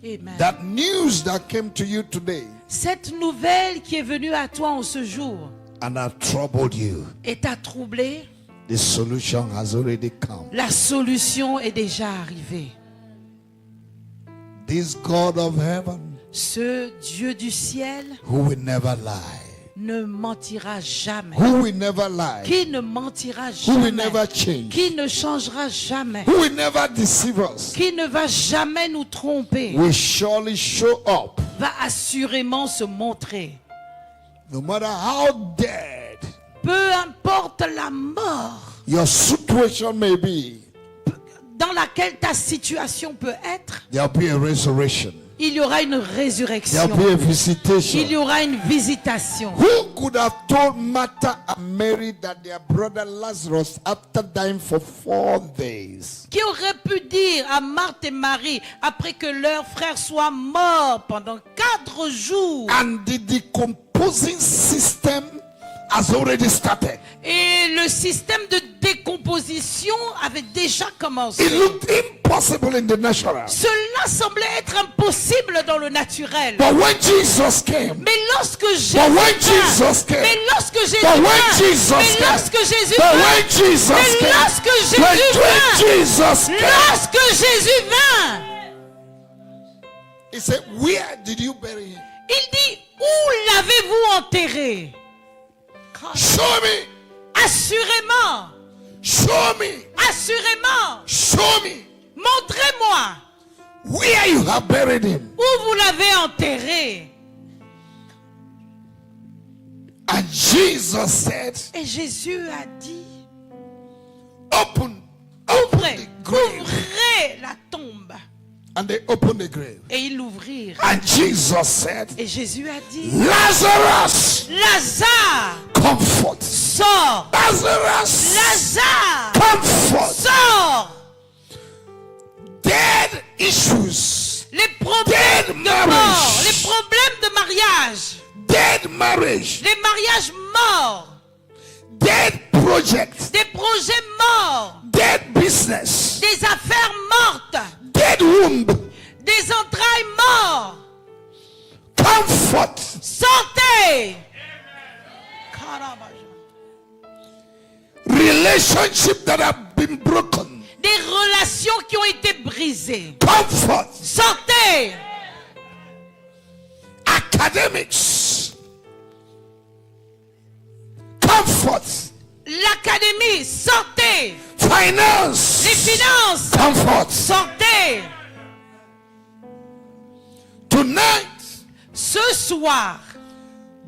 Amen. That news that came to you today Cette nouvelle qui est venue à toi en ce jour and that troubled you, et t'a troublé, the solution has already come. la solution est déjà arrivée. This God of heaven, Ce Dieu du ciel who will never lie, ne mentira jamais. who will never lie, Qui ne mentira who will jamais. never change, Qui ne changera jamais. who will never deceive us, Qui ne va jamais nous tromper. will surely show up. Va assurément se montrer. No matter how dead Peu importe la mort your situation may be, dans laquelle ta situation peut être, there'll be a resurrection. il y aura une There'll résurrection. be a Il y visitation. aura une visitation. Who could have told Martha and Mary that their brother Lazarus, after dying for 4 days, Qui aurait pu dire à Marthe et Marie, après que leur frère soit mort pendant 4 jours, and the decomposing system has already started? et le système de décomposition avait déjà commencé. It looked impossible in the natural. Cela semblait être impossible dans le naturel. But when Jesus came, Mais lorsque Jésus But when vint, Jesus came, mais lorsque Jésus But when vint, Jesus mais came, lorsque Jésus but vint, when Jesus mais came, lorsque Jésus when vint, Jesus came, lorsque Jésus vint, he said, where did you bury him? il dit, où l'avez-vous enterré? Show me, Assurément, show me, assurément, show me montrez-moi where you have buried him. où vous l'avez enterré. And Jesus said, Et Jésus a dit, open ouvrez, the grave. ouvrez la tombe. And they opened the grave. Et ils l'ouvrirent. And Jesus said, Et Jésus a dit, Lazarus, Lazare, come forth. sors. Lazarus, Lazare, come forth. sors. Dead issues, Les problèmes Dead de marriage. mort, les problèmes de mariage, dead marriage, les mariages morts, dead projects, des projets morts, dead business, des affaires mortes, dead womb, des entrailles mortes. come forth. Sortez. Relationships that have been broken, Des relations qui ont été brisées. come forth. Sortez. Academics, come forth. L'académie, sortez. Finance, Les finances, come forth. sortez. Tonight, Ce soir,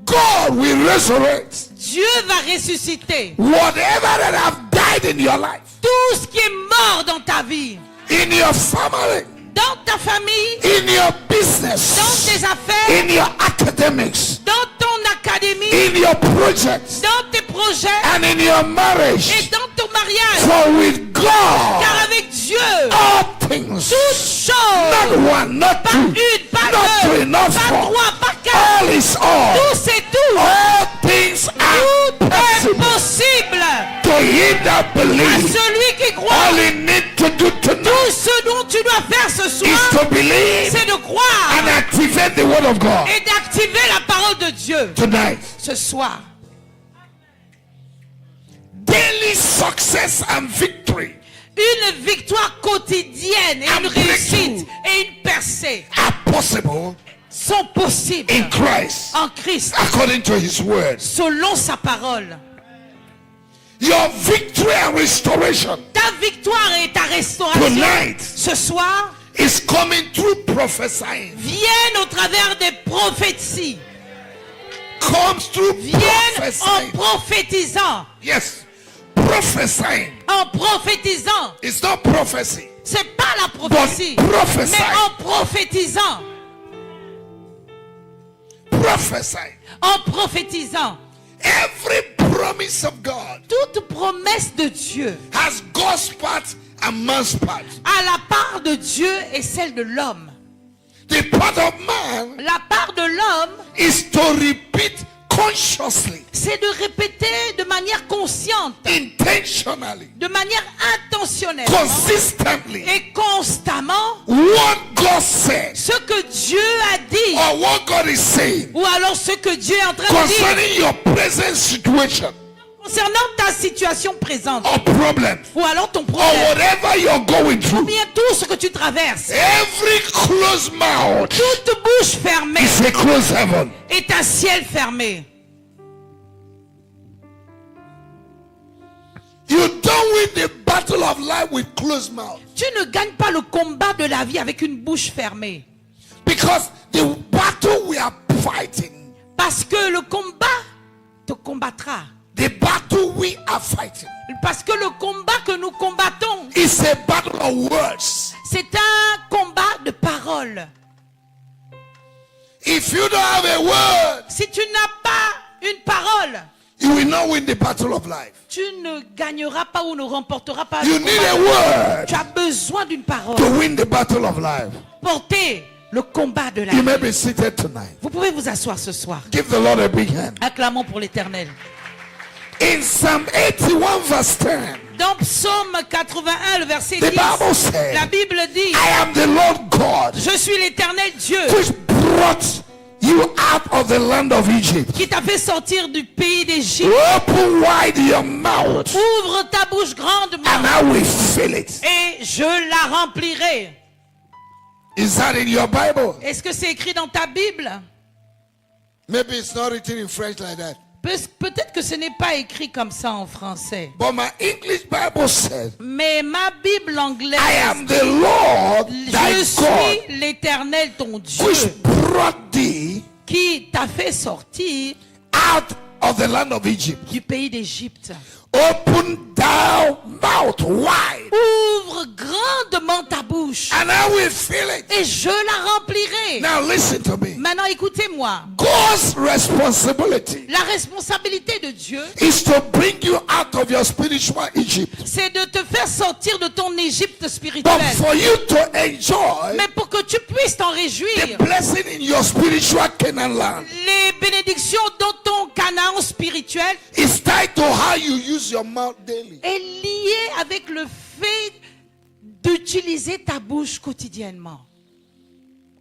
God will resurrect Dieu va ressusciter whatever that have died in your life, tout ce qui est mort dans ta vie, in your family, dans ta famille, in your dans business, tes affaires, in your academics, dans ton académie, in your projects, dans tes projets and in your et marriage. dans ton mariage. For with God, Car avec Dieu, all things, toutes choses, not one, not pas two, une, pas not deux, three, not pas four, trois, pas quatre, all is all. tout c'est tout. All things are Tout est possible possible to him that à believes. celui qui croit. All you need to do tonight Tout ce dont tu dois faire ce is soir, to believe c'est de croire and activate the word of God et d'activer la parole de Dieu tonight. ce soir. Daily success and victory Une victoire quotidienne et une And breakthrough. réussite et une percée are possible sont possibles in Christ en Christ according to his word. selon sa parole. Your victory and restoration Ta victoire et ta restauration tonight ce soir is coming through prophesying. viennent au travers des prophéties, Comes through viennent en prophesying. prophétisant, Yes, prophesying. en prophétisant. It's not prophecy. C'est pas la prophétie, But prophesy. mais en prophétisant, Prophesying. en prophétisant. Every promise of God Toute promesse de Dieu has God's part and man's part. a la part de Dieu et celle de l'homme. The part of man La part de l'homme, is to repeat consciously, c'est de répéter de manière consciente, intentionally, de manière intentionnelle consistently et constamment what God said ce que Dieu a dit, or what God is saying ou alors ce que Dieu est en train de dire concerning your present situation concernant ta situation présente, or problem ou alors ton or problème, whatever you're going ou through. bien tout ce que tu traverses. Every closed mouth Toute bouche fermée is a closed heaven. est un ciel fermé. You don't win the battle of life with closed mouth. Tu ne gagnes pas le combat de la vie avec une bouche fermée. Because the battle we are fighting, Parce que le combat te combattra. the battle we are fighting, Parce que le combat que nous combattons, is a battle of words. c'est un combat de paroles. If you don't have a word, Si tu n'as pas une parole, you will not win the battle of life. tu ne gagneras pas ou ne remporteras pas You le need combat a de la vie. word Tu as besoin d'une parole. to win the battle of life. Portez le combat de la You vie. may be seated tonight. Vous pouvez vous asseoir ce soir. Give the Lord a big hand. Acclamons pour l'Éternel. In Psalm 81 verse 10, Dans Psaume 81, le verset the 10, Bible says, la Bible dit, I am the Lord God je suis l'Éternel Dieu which brought you out of the land of Egypt. qui t'a fait sortir du pays d'Égypte. Open wide your mouth Ouvre ta bouche grandement and I will fill it. et je la remplirai. Is that in your Bible? Est-ce que c'est écrit dans ta Bible? Maybe it's not written in French like that. Peut-être que ce n'est pas écrit comme ça en français. But my English Bible says, Mais ma Bible anglaise, I am the Lord je thy God suis l'Éternel ton Dieu which brought thee qui t'a fait sortir out of the land of Egypt. du pays d'Égypte. Open thou mouth wide Ouvre grandement ta bouche and I will fill it. et je la remplirai. Now listen to me. Maintenant écoutez-moi. God's responsibility La responsabilité de Dieu, is to bring you out of your spiritual Egypt. c'est de te faire sortir de ton Égypte But spirituelle. for you to enjoy Mais pour que tu puisses t'en the réjouir, blessing in your spiritual Canaan land, les bénédictions dans ton Canaan spirituel it's tied to how you use your mouth daily. est liée avec le fait d'utiliser ta bouche quotidiennement.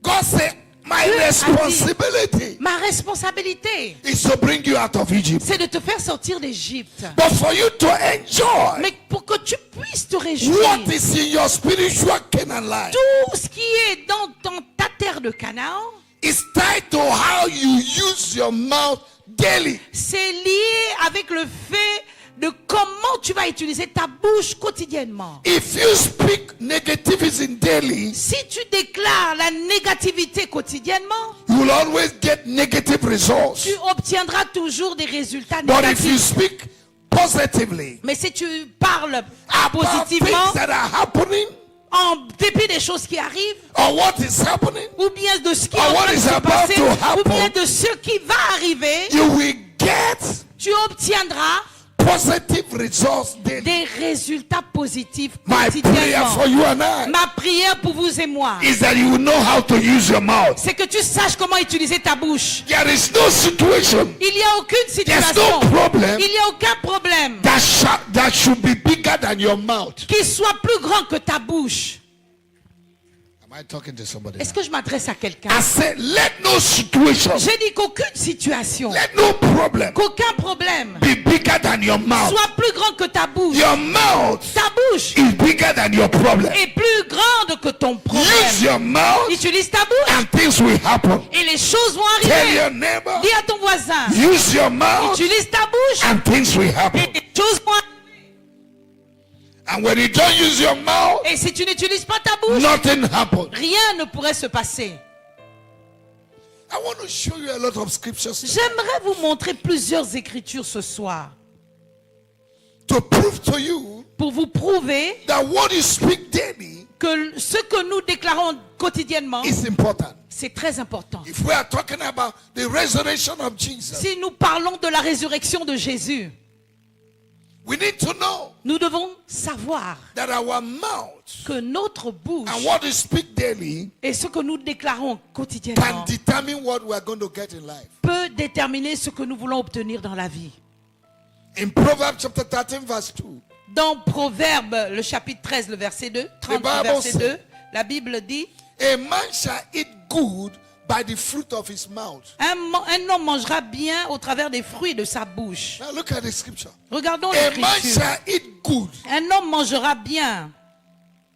God said, my Dieu a dit, responsibility ma responsabilité, is to bring you out of Egypt. c'est de te faire sortir d'Égypte. But for you to enjoy Mais pour que tu puisses te réjouir, what is in your spiritual Canaan life, tout ce qui est dans ta terre de Canaan, is tied to how you use your mouth daily. c'est lié avec le fait de comment tu vas utiliser ta bouche quotidiennement. If you speak negativism daily, Si tu déclares la négativité quotidiennement, you will always get negative results. tu obtiendras toujours des résultats But if you négatifs. speak positively Mais si tu parles about positivement, things that are happening en dépit des choses qui arrivent, or what is happening, ou bien de ce qui est Or en what train de is se about passer, to happen, ou bien de ce qui va arriver, you will get tu obtiendras positive results daily. des résultats positifs My prayer for quotidiennement. you and I Ma prière pour vous et moi, is that you will know how to use your mouth. c'est que tu saches comment utiliser ta bouche. There is no situation Il n'y a aucune There's situation, no problem il n'y a aucun problème that should be bigger than your mouth. qui soit plus grand que ta bouche. Am I talking to somebody? Est-ce que je m'adresse à quelqu'un? I said, let no situation, J'ai dit qu'aucune situation, let no problem qu'aucun problème be bigger than your mouth. soit plus grand que ta bouche. Your mouth Ta bouche is bigger than your problem. est plus grande que ton Use problème. your mouth Utilise ta bouche and things will happen. et les choses vont Tell arriver. your neighbor, Dis à ton voisin, use your mouth utilise ta bouche and things will happen. et les choses vont arriver. And when you don't use your mouth, Et si tu n'utilises pas ta bouche, nothing happens. rien ne pourrait se passer. I want to show you a lot of scriptures J'aimerais vous montrer plusieurs écritures ce soir to prove to you pour vous prouver that what you speak daily que ce que nous déclarons quotidiennement, is important. c'est très important. If we are talking about the resurrection of Jesus, Si nous parlons de la résurrection de Jésus, we need to know nous devons savoir that our mouth que notre bouche and what we speak daily et ce que nous déclarons can quotidiennement determine what we are going to get in life. peut déterminer ce que nous voulons obtenir dans la vie. In Proverbs chapter 13 verse 2, Dans Proverbe, le chapitre 13, le verset 2, 30, Bible verset says- 2, la Bible dit, A man shall eat good by the fruit of his mouth. Un homme mangera bien au travers des fruits de sa bouche. Now look at the scripture. Regardons A man l'écriture. shall eat good. Un homme mangera bien.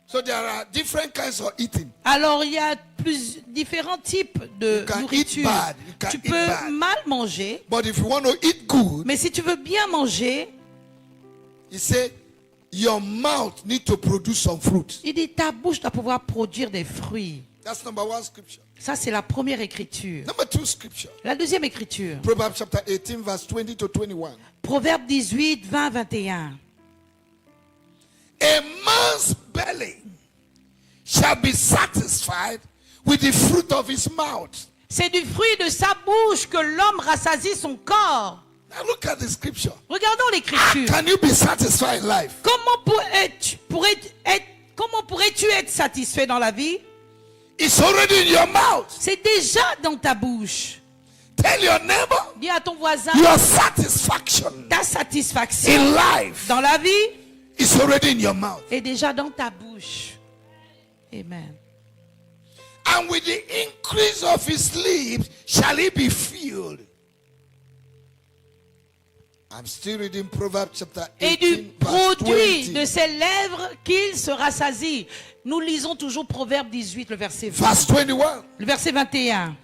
So there are different kinds of eating. Alors il y a différents types de You can nourriture. eat bad. You can Tu eat peux bad. mal manger, But if you want to eat good, mais si tu veux bien manger, he said, your mouth need to produce some fruit. il dit ta bouche doit pouvoir produire des fruits. That's number one scripture. Ça, c'est la première écriture. Number two scripture. La deuxième écriture. Proverbs chapter 18, verse 20 to 21. Proverbe 18, 20, 21. A man's belly shall be satisfied with the fruit of his mouth. C'est du fruit de sa bouche que l'homme rassasie son corps. Now look at the scripture. Regardons How l'écriture. can you be satisfied in life? Comment pourrais-tu être satisfait dans la vie? It's already in your mouth. C'est déjà dans ta bouche. Tell your neighbor, Dis à ton voisin, your satisfaction ta satisfaction in life dans la vie is already in your mouth. est déjà dans ta bouche. Amen. And with the increase of his lips shall he be filled. I'm still reading Proverbs chapter Et du 18, verse produit 20. de ses lèvres qu'il se rassasie. Nous lisons toujours Proverbe 18, le verset 20. Verse 21. Le verset 21.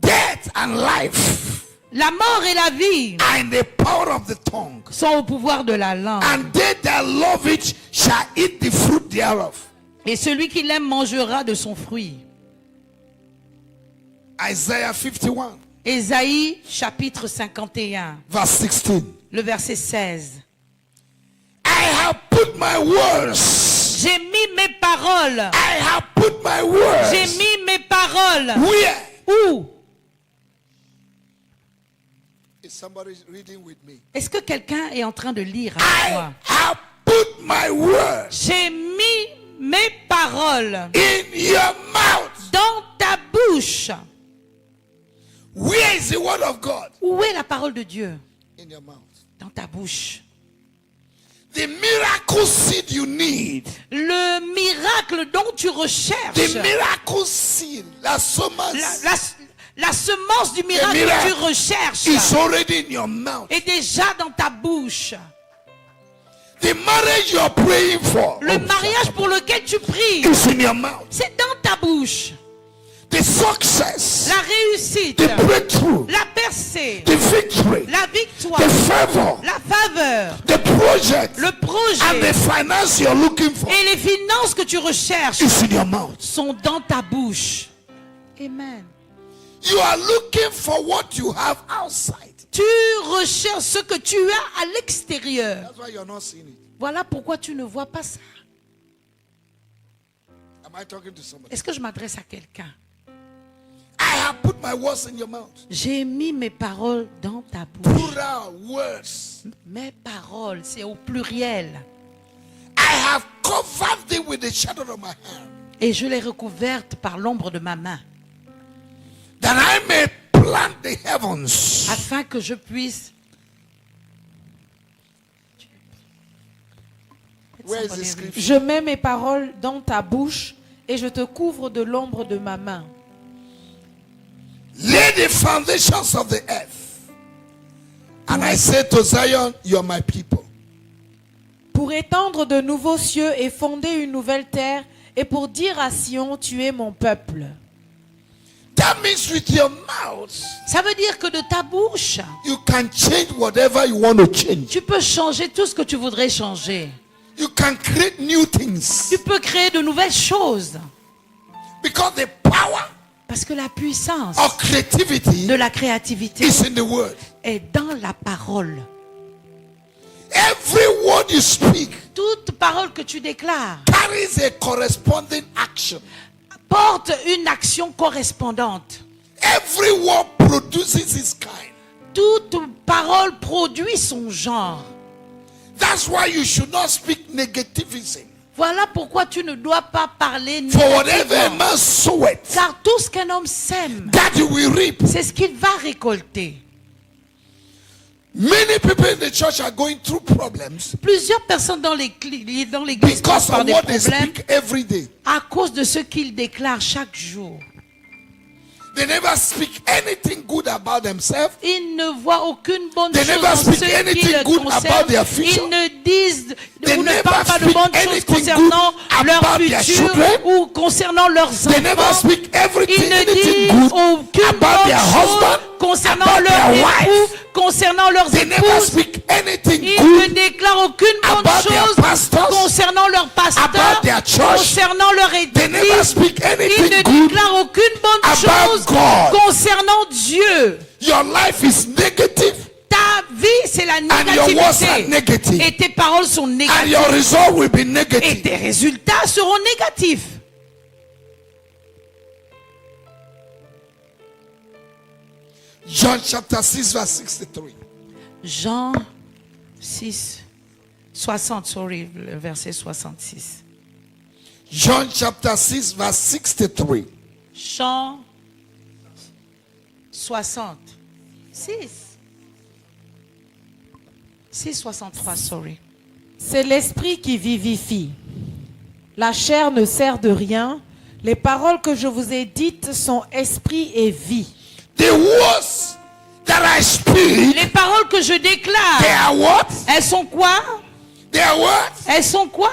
Death and life La mort et la vie are in the power of the tongue. sont au pouvoir de la langue. And they that love it shall eat the fruit thereof. Et celui qui l'aime mangera de son fruit. Isaiah 51, Ésaïe chapitre 51, verse 16. le verset 16. I have put my words. J'ai mis mes paroles. I have put my J'ai words. mis mes paroles. Where? Où? Is somebody reading with me? Est-ce que quelqu'un est en train de lire avec I moi? have put my words J'ai mis mes paroles in your mouth. dans ta bouche. Where is the word of God? Où est la parole de Dieu? In your mouth. Dans ta bouche. The miracle seed you need. Le miracle dont tu recherches. The miracle seed. La semence La semence du miracle miracle que tu recherches is already in your mouth. est déjà dans ta bouche. The marriage you are praying for Le mariage pour lequel tu pries, is in your mouth. c'est dans ta bouche. The success, La réussite, the breakthrough, la percée, the victory, la victoire, the favor, la faveur, the project, le and the projet finance you're looking for et les finances que tu recherches is in your mouth. sont dans ta bouche. Amen. You are looking for what you have outside. Tu recherches ce que tu as à l'extérieur. That's why you're not seeing it. Voilà pourquoi tu ne vois pas ça. Am I talking to somebody? Est-ce que je m'adresse à quelqu'un? I have put my words in your mouth. J'ai mis mes paroles dans ta bouche. Plural words. Mes paroles, c'est au pluriel. I have covered thee with the shadow of my hand, Et je l'ai recouverte par l'ombre de ma main, that I may plant the heavens. afin que je puisse... Where is the scripture? Je mets mes paroles dans ta bouche et je te couvre de l'ombre de ma main. Lay the foundations of the earth. And I said to Zion, you are my people. Pour étendre de nouveaux cieux et fonder une nouvelle terre, et pour dire à Sion, tu es mon peuple. That means with your mouth, Ça veut dire que de ta bouche, you can change whatever you want to change. tu peux changer tout ce que tu voudrais changer. You can create new things. Tu peux créer de nouvelles choses. Because the power Parce que la puissance of creativity de la créativité is in the word. est dans la parole. Every word you speak Toute parole que tu déclares carries a corresponding action. porte une action correspondante. Every word produces its kind. Toute parole produit son genre. That's why you should not speak negativism. Voilà pourquoi tu ne dois pas parler For whatever a négativement. man soweth, Car tout ce qu'un homme sème, that you will reap. c'est ce qu'il va récolter. Many people in the church are going through problems Plusieurs personnes dans l'église because passent par of des what they problèmes speak every day. à cause de ce qu'ils déclarent chaque jour. They never speak anything good about themselves. Ils ne voient aucune bonne They chose never en speak ce qui anything le good about concerne. their future. Ils ne disent They ou ne never parlent pas de speak bonnes choses anything concernant good leur about their futur children. ou concernant leurs They never enfants. speak Ils ne anything disent good aucune about bonne their chose husband, concernant about leur their époux, wife. concernant leurs They never épouses. speak anything Ils ne good déclarent aucune bonne about their chose pastors, concernant leur pasteur, about their church. concernant leur They never église. speak Ils anything ne good déclarent aucune bonne about chose God. concernant Dieu. Your life is negative Ta vie, c'est la and your words are négativité. negative. Et tes paroles sont And négatives. your result will be Et negative. tes résultats seront négatifs. John chapter 6 verse 63. Jean 6, 60, sorry, le verset 66. John chapter 6 verse 63. Jean 60. 6,63, sorry. C'est l'esprit qui vivifie. La chair ne sert de rien. Les paroles que je vous ai dites sont esprit et vie. The words that I speak, Les paroles que je déclare, they are what? elles sont quoi? They are what? Elles sont quoi?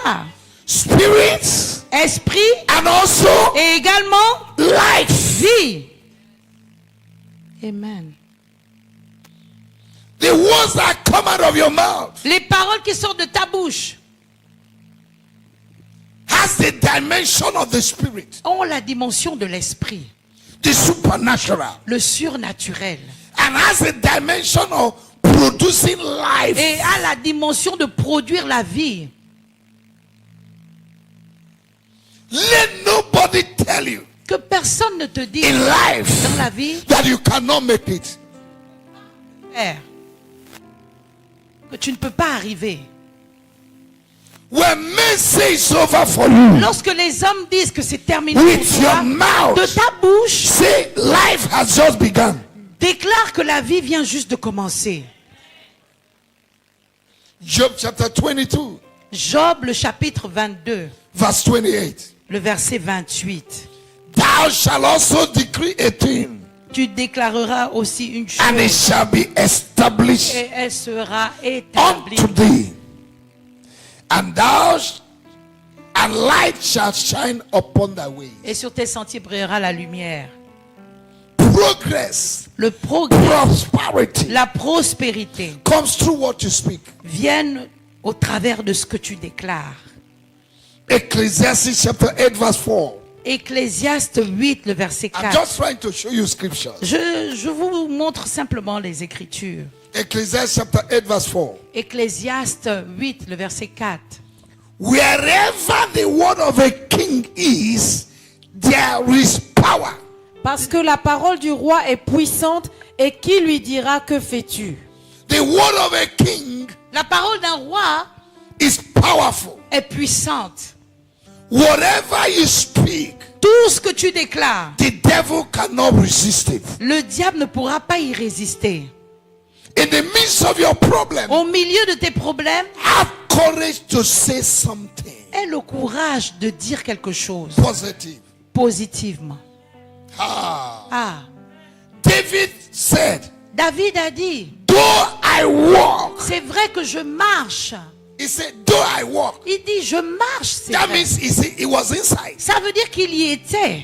Spirits Esprit and also et également life. vie. Amen. The words that come out of your mouth Les paroles qui sortent de ta bouche has the dimension of the spirit, ont la dimension de l'esprit, the supernatural, le surnaturel, and has a dimension of producing life. et a la dimension de produire la vie. Let nobody tell you Que personne ne te dise in life dans la vie, that you cannot make it. Père, que tu ne peux pas arriver. When men say it's over for you, Lorsque les hommes disent que c'est terminé with pour your toi, mouth, de ta bouche, say life has just begun. déclare que la vie vient juste de commencer. Job chapter 22, Job, le chapitre 22, verse 28. le verset 28. Thou shalt also decree a thing, Tu déclareras aussi une and it chose, shall be established et elle sera établie. unto thee. And and light shall shine upon thy way. Et sur tes sentiers brillera la lumière. Progress, Le progrès, prosperity la prospérité comes through what you speak. viennent au travers de ce que tu déclares. Ecclesiastes chapter 8 verse 4. Ecclésiaste 8, le verset I'm 4. just trying to show you scriptures. Je vous montre simplement les Écritures. Ecclesiastes chapter 8 verse 4. Ecclésiaste 8, le verset 4. Wherever the word of a king is, there is power. Parce que la parole du roi est puissante, et qui lui dira que fais-tu? The word of a king La parole d'un roi is powerful. est puissante. Whatever you speak, Tout ce que tu déclares, the devil cannot resist it. le diable ne pourra pas y résister. In the midst of your problem, Au milieu de tes problèmes, have courage to say something aie le courage de dire quelque chose positive. positivement. Ah. David said, David a dit, though I walk, c'est vrai que je marche. he said, though I walk. Il dit, je marche, c'est That vrai. means he was inside. Ça veut dire qu'il y était.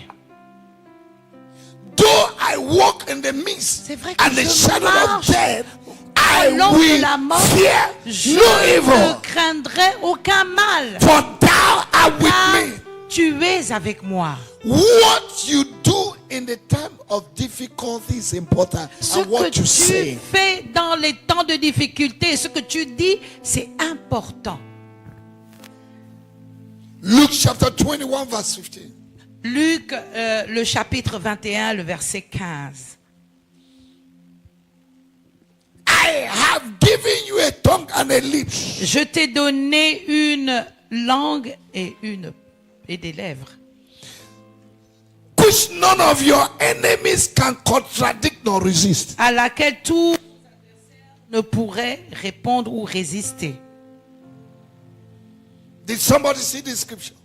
Though I walk in the midst C'est vrai que and the je shadow marche of death, I au long de will la mort, fear je no ne evil. craindrai aucun mal. For thou art with Car me. tu es avec moi. What you do in the time of difficulty is important. Ce And que what you tu say. fais dans les temps de difficulté, ce que tu dis, c'est important. Luke chapter 21 verse 15. Luc, le chapitre 21, le verset 15. I have given you a tongue and a lips, Je t'ai donné une langue et des lèvres, which none of your enemies can contradict nor resist. à laquelle tous ne pourrait répondre ou résister. Did somebody see this scripture?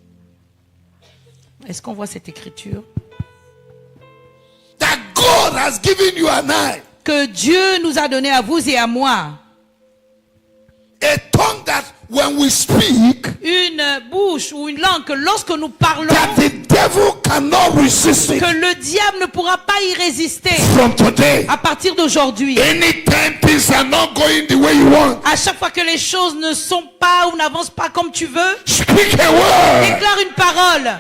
Est-ce qu'on voit cette écriture? That God has given you an eye, Que Dieu nous a donné à vous et à moi a tongue that when we speak, une bouche ou une langue que lorsque nous parlons, that the devil cannot resist it. que le diable ne pourra pas y résister. From today, À partir d'aujourd'hui, anytime things are not going the way you want, à chaque fois que les choses ne sont pas ou n'avancent pas comme tu veux, speak a word. déclare une parole.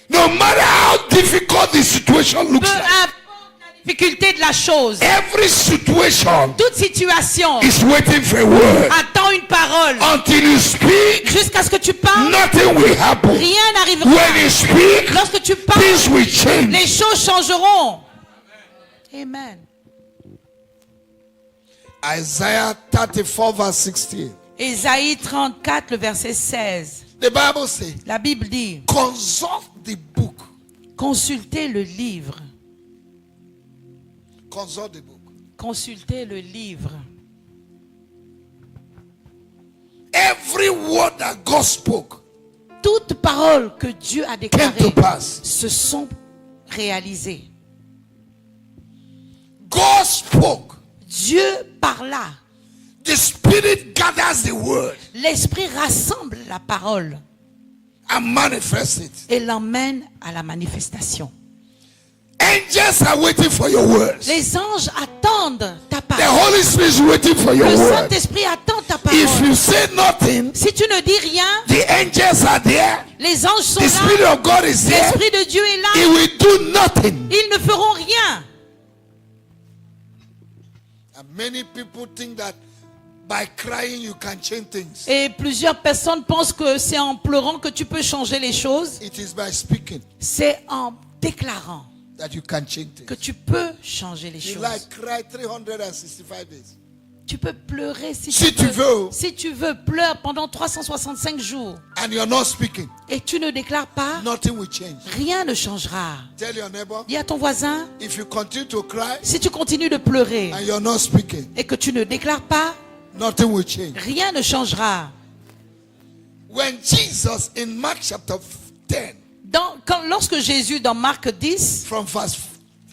No matter how difficult the situation Peu looks like, importe la difficulté de la chose, every situation toute situation is waiting for a word. attend une parole. Until you speak, Jusqu'à ce que tu parles, nothing will happen. rien n'arrivera. When you speak, Lorsque tu parles, things will change. les choses changeront. Amen. Isaiah 34 verse 16. Ésaïe 34, le verset 16. The Bible says, La Bible dit, consult the book. consultez le livre. Consult the book. Consultez le livre. Every word that God spoke Toutes paroles que Dieu a came déclarées to pass. se sont réalisées. God spoke. Dieu parla. The Spirit gathers the word L'Esprit rassemble la parole and manifests it. et l'emmène à la manifestation. Angels are waiting for your words. Les anges attendent ta The parole. Holy Spirit is waiting for your Le word. Saint-Esprit attend ta If parole. you say nothing, Si tu ne dis rien, the angels are there. les anges sont The Spirit là. of God is there. L'Esprit de Dieu est He là. will do nothing. Ils ne feront rien. And many people think that by crying you can change things. Et plusieurs personnes pensent que c'est en pleurant que tu peux changer les choses. It is by speaking C'est en déclarant that you can change que things. tu peux changer les You choses. like cry 365 days. Tu peux pleurer si Si tu tu veux. Si tu veux, pleure pendant 365 jours. And you're not speaking. Et tu ne déclares pas, Nothing will change. rien ne changera. Tell your neighbor, Dis à ton voisin, if you continue to cry si tu continues de pleurer and you're not speaking, et que tu ne déclares pas, nothing will change. rien ne changera. When Jesus in Mark chapter 10 Lorsque Jésus, dans Marc 10, from verse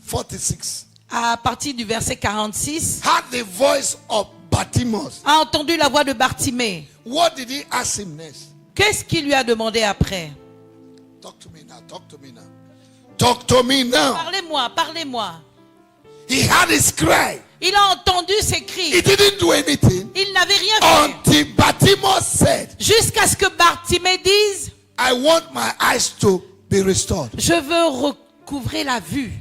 46, à partir du verset 46, had the voice of Bartimaeus, a entendu la voix de Bartimée, what did he ask him next? qu'est-ce qu'il lui a demandé après? Talk to me now. Talk to me now. Talk to me now. Parlez-moi, parlez-moi. He had his cry. Il a entendu ses He cris. didn't do anything Il n'avait rien fait. until Bartimaeus said, Jusqu'à ce que Bartimée dise, I want my eyes to be restored. je veux recouvrer la vue.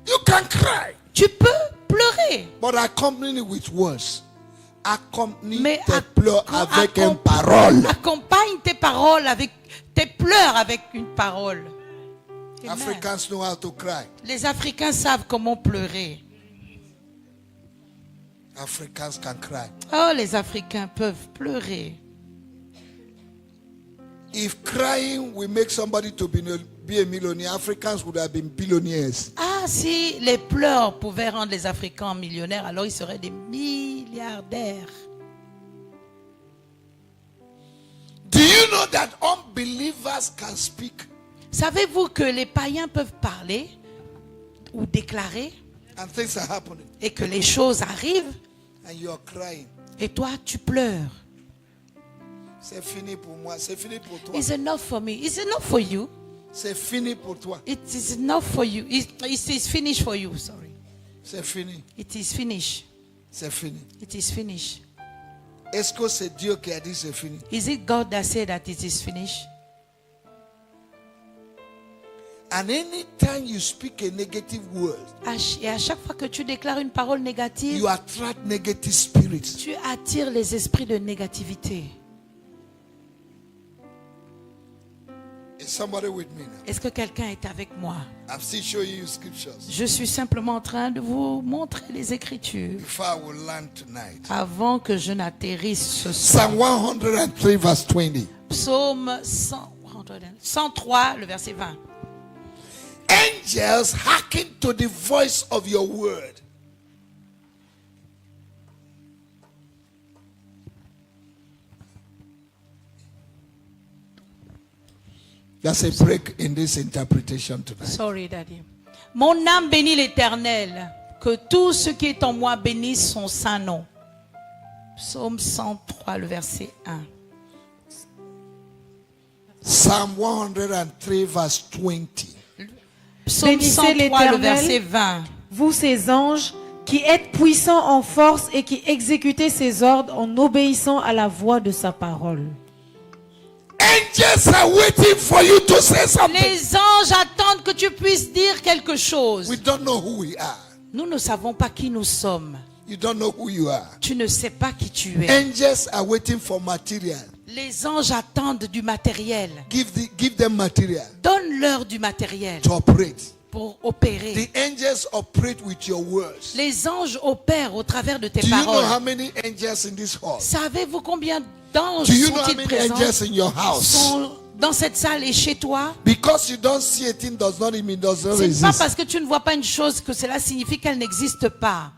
You can cry, Tu peux pleurer. but accompany it with words. Accompany Mais tes pleurs avec une parole. accompagne tes paroles avec tes pleurs avec une parole. Amen. Africans know how to cry. Les Africains savent comment pleurer. Africans can cry. Oh, les Africains peuvent pleurer. If crying will make somebody to be a millionaire, Africans would have been billionaires. Ah, si les pleurs pouvaient rendre les Africains millionnaires, alors ils seraient des milliardaires. Do you know that unbelievers can speak Savez-vous que les païens peuvent parler ou déclarer and things are happening et que les choses arrivent and you're crying? et toi tu pleures? C'est fini pour moi, c'est fini pour toi. It's enough for me. It's enough for you. C'est fini pour toi. It is enough for you. It is finished for you. Sorry. C'est fini. It is finished. C'est fini. It is finished. Est-ce que c'est Dieu qui a dit c'est fini? Is it God that said that it is finished? And anytime you speak a negative word, Et à chaque fois que tu déclares une parole négative, you attract negative spirits. tu attires les esprits de négativité. Is somebody with me now? Est-ce que quelqu'un est avec moi? I'm still showing you scriptures Je suis simplement en train de vous montrer les Écritures before I will land tonight. avant que je n'atterrisse ce soir. Psalm 103 verse 20. Psaume 103, le verset 20. Angels hearken to the voice of your word. There's a break in this interpretation tonight. Sorry, Daddy. Mon âme bénit l'Éternel. Que tout ce qui est en moi bénisse son saint nom. Psaume 103, le verset 1. Psalm 103 verse 20. Psaume Bénissez 103, le l'Éternel. verset 20. Vous, ses anges, qui êtes puissants en force et qui exécutez ses ordres en obéissant à la voix de sa parole. Angels are waiting for you to say something. Les anges attendent que tu puisses dire quelque chose. We don't know who we are. Nous ne savons pas qui nous sommes. You don't know who you are. Tu ne sais pas qui tu es. Angels are waiting for material. Les anges attendent du matériel. Give them material Donne-leur du matériel to operate. pour opérer. The angels operate with your words. Les anges opèrent au travers de tes Do you know paroles. how many angels in this hall? Savez-vous combien d'anges Do you know how sont-ils many présents angels in your house? sont dans cette salle et chez toi? Because you don't see a thing does not mean it does not Ce n'est pas exist. parce que tu ne vois pas une chose que cela signifie qu'elle n'existe pas.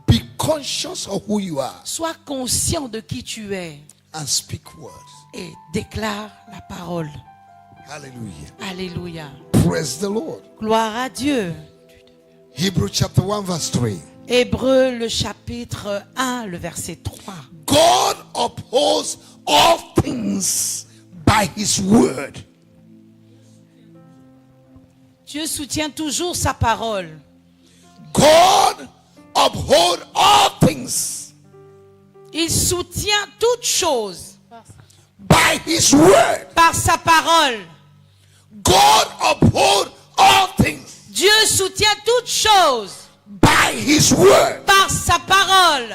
Be conscious of who you are Sois conscient de qui tu es and speak words. et déclare la parole. Hallelujah. Alléluia. Praise the Lord. Gloire à Dieu. Hebrew chapter 1 verse 3. Hébreux, le chapitre 1, le verset 3. God upholds all things by his word. Dieu soutient toujours sa parole. God upholds all things Il soutient toutes choses by his word. par sa parole. God upholds all things Dieu soutient toutes choses by his word. par sa parole.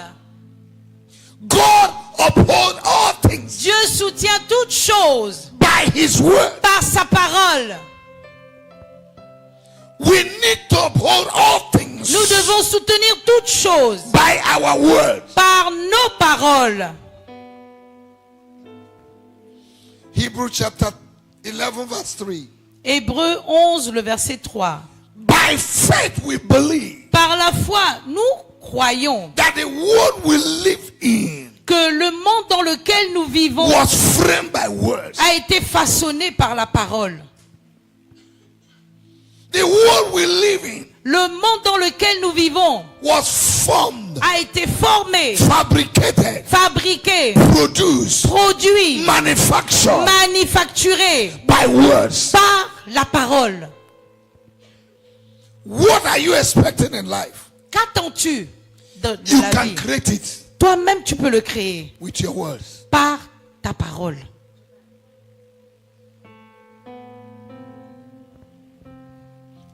God upholds all things Dieu soutient toutes choses by his word. par sa parole. We need to uphold all things Nous devons soutenir toutes choses by our word. par nos paroles. Hebrew chapter 11 verse 3. Hébreux 11, le verset 3. By faith we believe Par la foi, nous croyons that the world we live in que le monde dans lequel nous vivons was framed by words. a été façonné par la parole. The world we live in Le monde dans lequel nous vivons was formed, a été formé, fabricated, fabriqué, produced, produit, manufactured manufacturé by words. par la parole. What are you expecting in life? Qu'attends-tu de You la can vie? create it Toi-même, tu peux le créer with your words. par ta parole.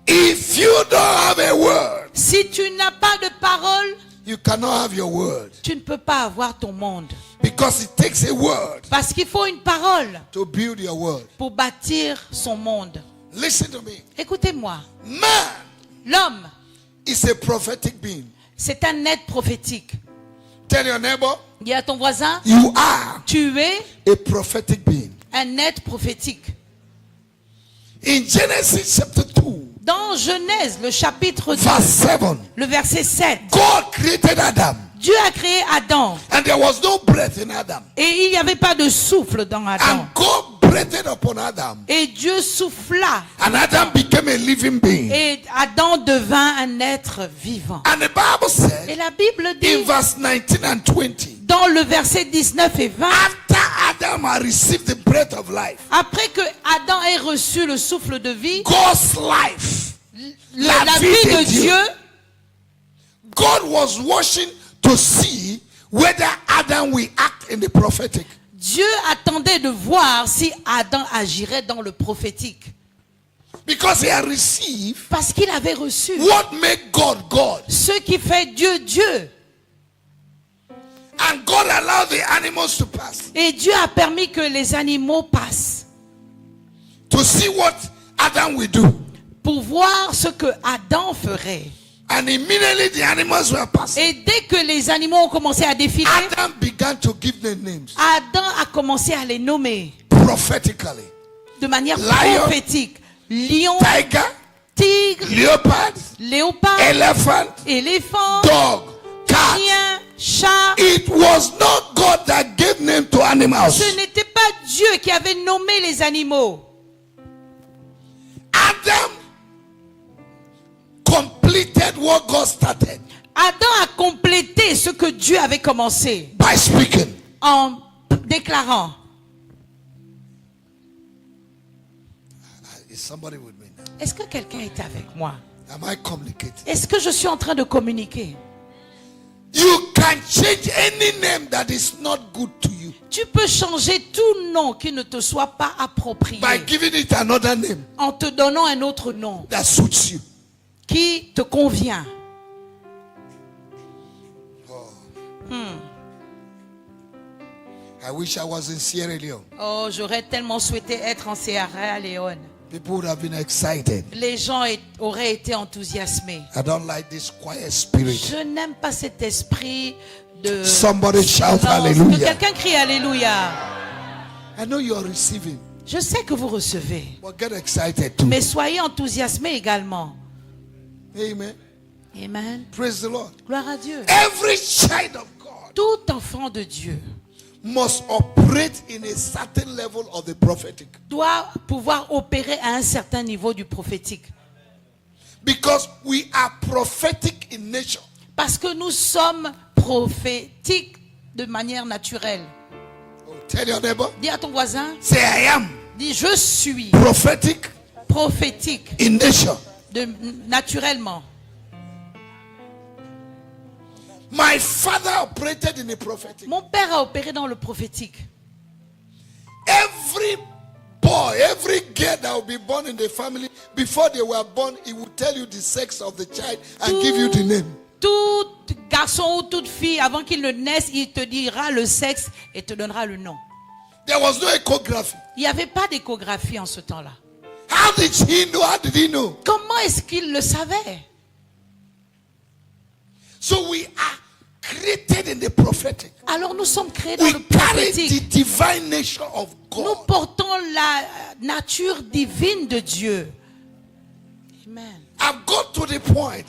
If you don't have a word, Si tu n'as pas de parole, you cannot have your word. tu ne peux pas avoir ton monde. Because it takes a word Parce qu'il faut une parole to build your world. pour bâtir son monde. Listen to me. Écoutez-moi, Man l'homme, is a prophetic being. c'est un être prophétique. Tell your neighbor, Dis à ton voisin, you are tu es a prophetic being. un être prophétique. In Genesis chapter 2, Dans Genèse, le chapitre 2, verse 7, le verset 7, God created Adam, Dieu a créé Adam and there was no breath in Adam. et il n'y avait pas de souffle dans Adam. And God breathed upon Adam, Et Dieu souffla and Adam became a living being. et Adam devint un être vivant. And the Bible Et said la Bible in dit verse 19 and 20, dans le verset 19 et 20, after Adam had received the breath of life, après que Adam ait reçu le souffle de vie, God's life, la vie de Dieu, God was watching to see whether Adam will act in the prophetic. Dieu attendait de voir si Adam agirait dans le prophétique. Because he had received Parce qu'il avait reçu what made God God. ce qui fait Dieu Dieu. And God allowed the animals to pass Et Dieu a permis que les animaux passent to see what Adam will do. pour voir ce que Adam ferait. And immediately the animals were passing. Et dès que les animaux ont commencé à défiler, Adam began to give them names Adam a commencé à les nommer prophetically. de manière Lion, prophétique. Lion, Tiger, tigre, leopard, léopard, elephant, éléphant, dog, cat, chien, chat. It was not God that gave name to animals. Ce n'était pas Dieu qui avait nommé les animaux. Adam completed what God started Adam a complété ce que Dieu avait commencé by speaking. en déclarant. Is somebody with me now? Est-ce que quelqu'un est avec moi? Am I communicating? Est-ce que je suis en train de communiquer? You can change any name that is not good to you Tu peux changer tout nom qui ne te soit pas approprié by giving it another name en te donnant un autre nom that suits you. qui te convient. I wish I was in Sierra Leone. Oh, j'aurais tellement souhaité être en Sierra Leone. People would have been excited. Les gens auraient été enthousiasmés. I don't like this quiet spirit. Je n'aime pas cet esprit de Somebody shout silence. Que hallelujah. quelqu'un crie Alléluia. I know you are receiving, Je sais que vous recevez, but get excited too. mais soyez enthousiasmés également. Amen. Amen. Praise the Lord. Gloire à Dieu. Every child of God Tout enfant de Dieu must operate in a certain level of the prophetic, doit pouvoir opérer à un certain niveau du prophétique. because we are prophetic in nature. Parce que nous sommes prophétiques de manière naturelle. Oh, tell your neighbor, Dis à ton voisin, say I am dis je suis prophetic prophétique in nature. naturellement. My father operated in the prophetic. Mon père a opéré dans le prophétique. Every boy, every girl that will be born in the family, before they were born, he would tell you the sex of the child and give you the name. Tout garçon ou toute fille, avant qu'il ne naisse, il te dira le sexe et te donnera le nom. There was no echography. Il n'y avait pas d'échographie en ce temps-là. How did he know? How did he know? Comment est-ce qu'il le savait? So we are created in the prophetic. Alors nous sommes créés dans We le carry prophétique. the divine nature of Nous God. portons la nature divine de Dieu. Amen. I've got to the point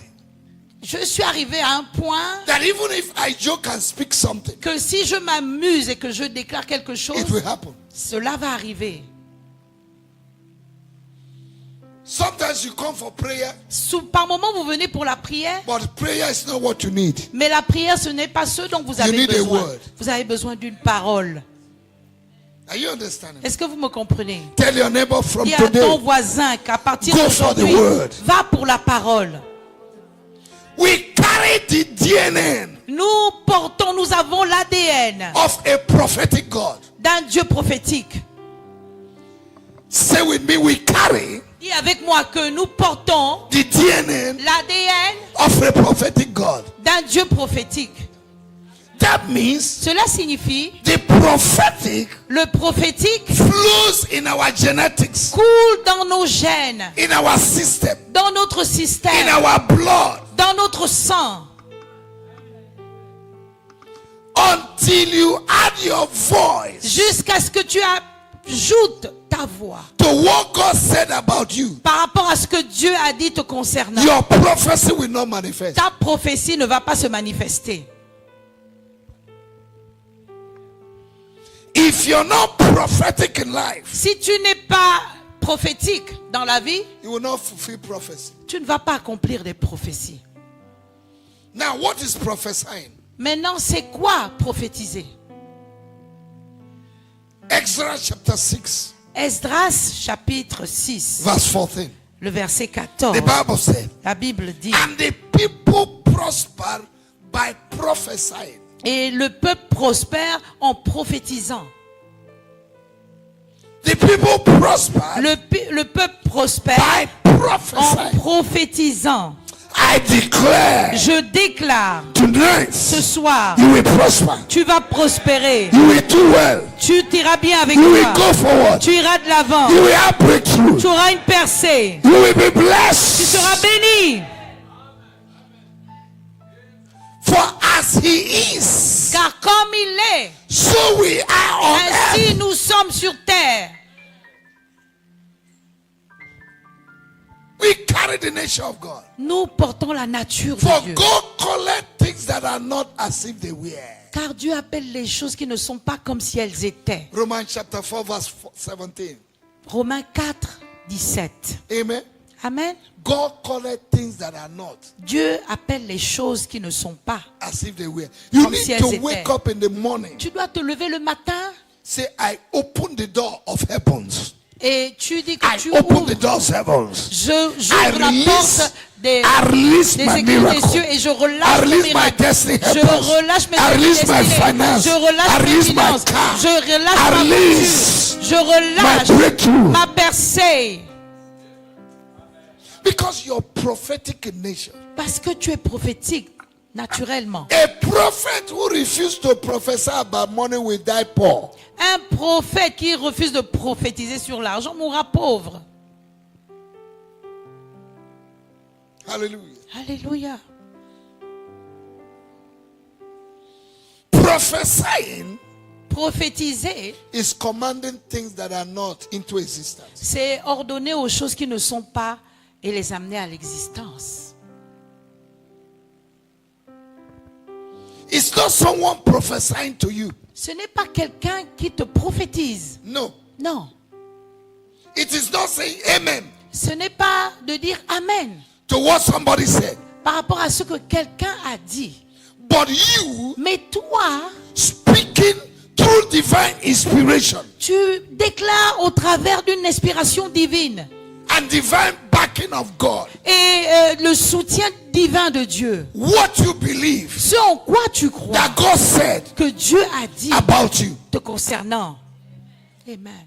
Je suis arrivé à un point that even if I joke and speak something, que si je m'amuse et que je déclare quelque chose, it will happen. cela va arriver. Sometimes you come for prayer, Par moment, vous venez pour la prière, but prayer is not what you need. mais la prière, ce n'est pas ce dont vous avez need a besoin. word. Vous avez besoin d'une parole. Are you understanding? Est-ce que vous me comprenez? Tell your neighbor from Dis à ton today, voisin qu'à partir Go for the d'aujourd'hui, word. va pour la parole. we carry the DNA Nous avons l'ADN of a prophetic God. d'un Dieu prophétique. Say with me, we carry Dis avec moi que nous portons the DNA l'ADN of a prophetic God. d'un Dieu prophétique. That means Cela signifie the prophetic le prophétique flows in our genetics, coule dans nos gènes, in our system, dans notre in système, our blood, dans notre sang, until you add your voice jusqu'à ce que tu ajoutes ta voix to what God said about you. par rapport à ce que Dieu a dit te concernant. Your prophecy will not manifest. Ta prophétie ne va pas se manifester. If you're not prophetic in life, Si tu n'es pas prophétique dans la vie, you will not fulfill prophecy. tu ne vas pas accomplir des prophéties. Now, what is prophesying? Maintenant, c'est quoi prophétiser? Exodus chapter 6, Esdras chapitre 6, verse 14. le verset 14. The Bible said, La Bible dit, and the people prosper by prophesying. et le peuple prospère en prophétisant. The people prosper Le peuple prospère by en prophesying. prophétisant. I declare Je déclare tonight, ce soir, you will prosper. tu vas prospérer. You will do well. Tu iras bien avec You will toi. go forward. Tu iras de l'avant. You will have breakthrough. Tu auras une percée. You will be Tu blessed. seras béni. For as he is, Car comme il est, so we are on ainsi earth. nous sommes sur terre. We carry the nature of God. Nous portons la nature For de Dieu. God collected things that are not as if they were. Car Dieu appelle les choses qui ne sont pas comme si elles étaient. Romans chapter 4 verse 17. Romains 4, 17. Amen. Amen. God called things that are not Dieu appelle les choses qui ne sont pas. as if they were. You Comme need si elles to étaient. wake up in the morning. Tu dois te lever le matin Say, I open the door of heavens. et tu dis que I tu open ouvres. the door of heavens. J'ouvre la I porte des release my écrits des miracle. cieux et je I relâche mon release my miracle. destiny Je helpers. relâche mes I release my destinées. finance. Je relâche I mes release my finances. car. Je relâche I ma release voiture. Je relâche my breakthrough. ma percée. Because you're prophetic in nature. Parce que tu es prophétique naturellement. A prophet who refuses to prophesy about money will die poor. Un prophète qui refuse de prophétiser sur l'argent mourra pauvre. Hallelujah. Alléluia. Prophesying Prophétiser, is commanding things that are not into existence. c'est ordonner aux choses qui ne sont pas et les amener à l'existence. It's not someone prophesying to you. Ce n'est pas quelqu'un qui te prophétise. No. Non. It is not saying amen Ce n'est pas de dire Amen to what somebody said. par rapport à ce que quelqu'un a dit. But you Mais toi, speaking through divine inspiration tu déclares au travers d'une inspiration divine and divine backing of God et le soutien divin de Dieu. what you believe Ce en quoi tu crois that God said que Dieu a dit about you. te concernant. Amen.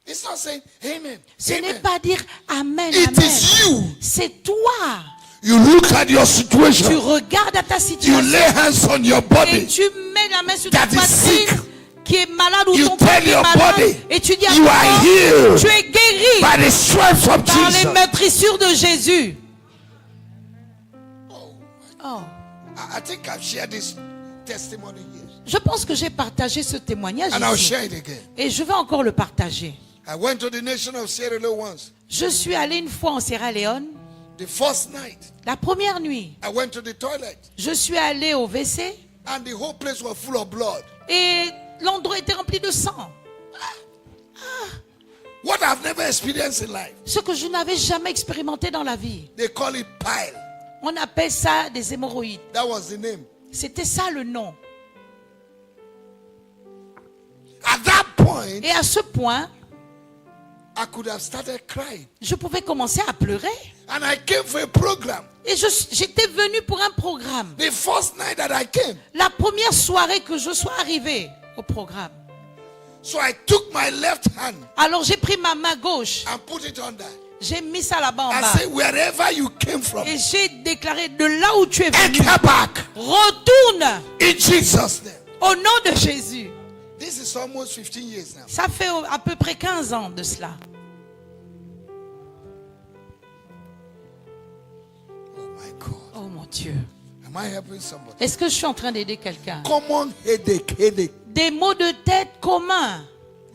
It's not saying amen. Ce n'est Amen. pas dire Amen, It Amen. is you. C'est toi. You look at your Tu situation. regardes à ta You situation lay hands on your et body. tu mets la main sur ta That is sick. poitrine qui est malade ou You ton corps tell qui est your malade body, et tu dis à you ton are corps, healed tu es guéri by the stripes of par les Jesus. meurtrissures de Jésus. Oh. I think I've shared this testimony here. Je pense que j'ai partagé ce témoignage And I'll ici. share it again. Et je vais encore le partager. I went to the nation of Sierra Leone once. Je suis allé une fois en Sierra Leone. The first night, La première nuit, I went to the toilet. je suis allé au WC And the whole place was full of blood. et l'endroit était rempli de sang. What I've never experienced in life. Ce que je n'avais jamais expérimenté dans la vie. They call it pile. On appelle ça des hémorroïdes. That was the name. C'était ça le nom. At that point, Et à ce point, I could have started crying. je pouvais commencer à pleurer. And I came for a program. Et j'étais venu pour un programme. The first night that I came. La première soirée que je sois arrivé au programme. So I took my left hand Alors j'ai pris ma main gauche. and put it on that. J'ai mis ça là-bas en I bas. said, wherever you came from, Et j'ai déclaré de là où tu es venu. enter back Retourne in Jesus' name. au nom de Jésus. This is almost 15 years now. Ça fait à peu près 15 ans de cela. Oh my God. Oh mon Dieu. Am I helping somebody? Est-ce que je suis en train d'aider quelqu'un? Common headache. Des maux de tête communs.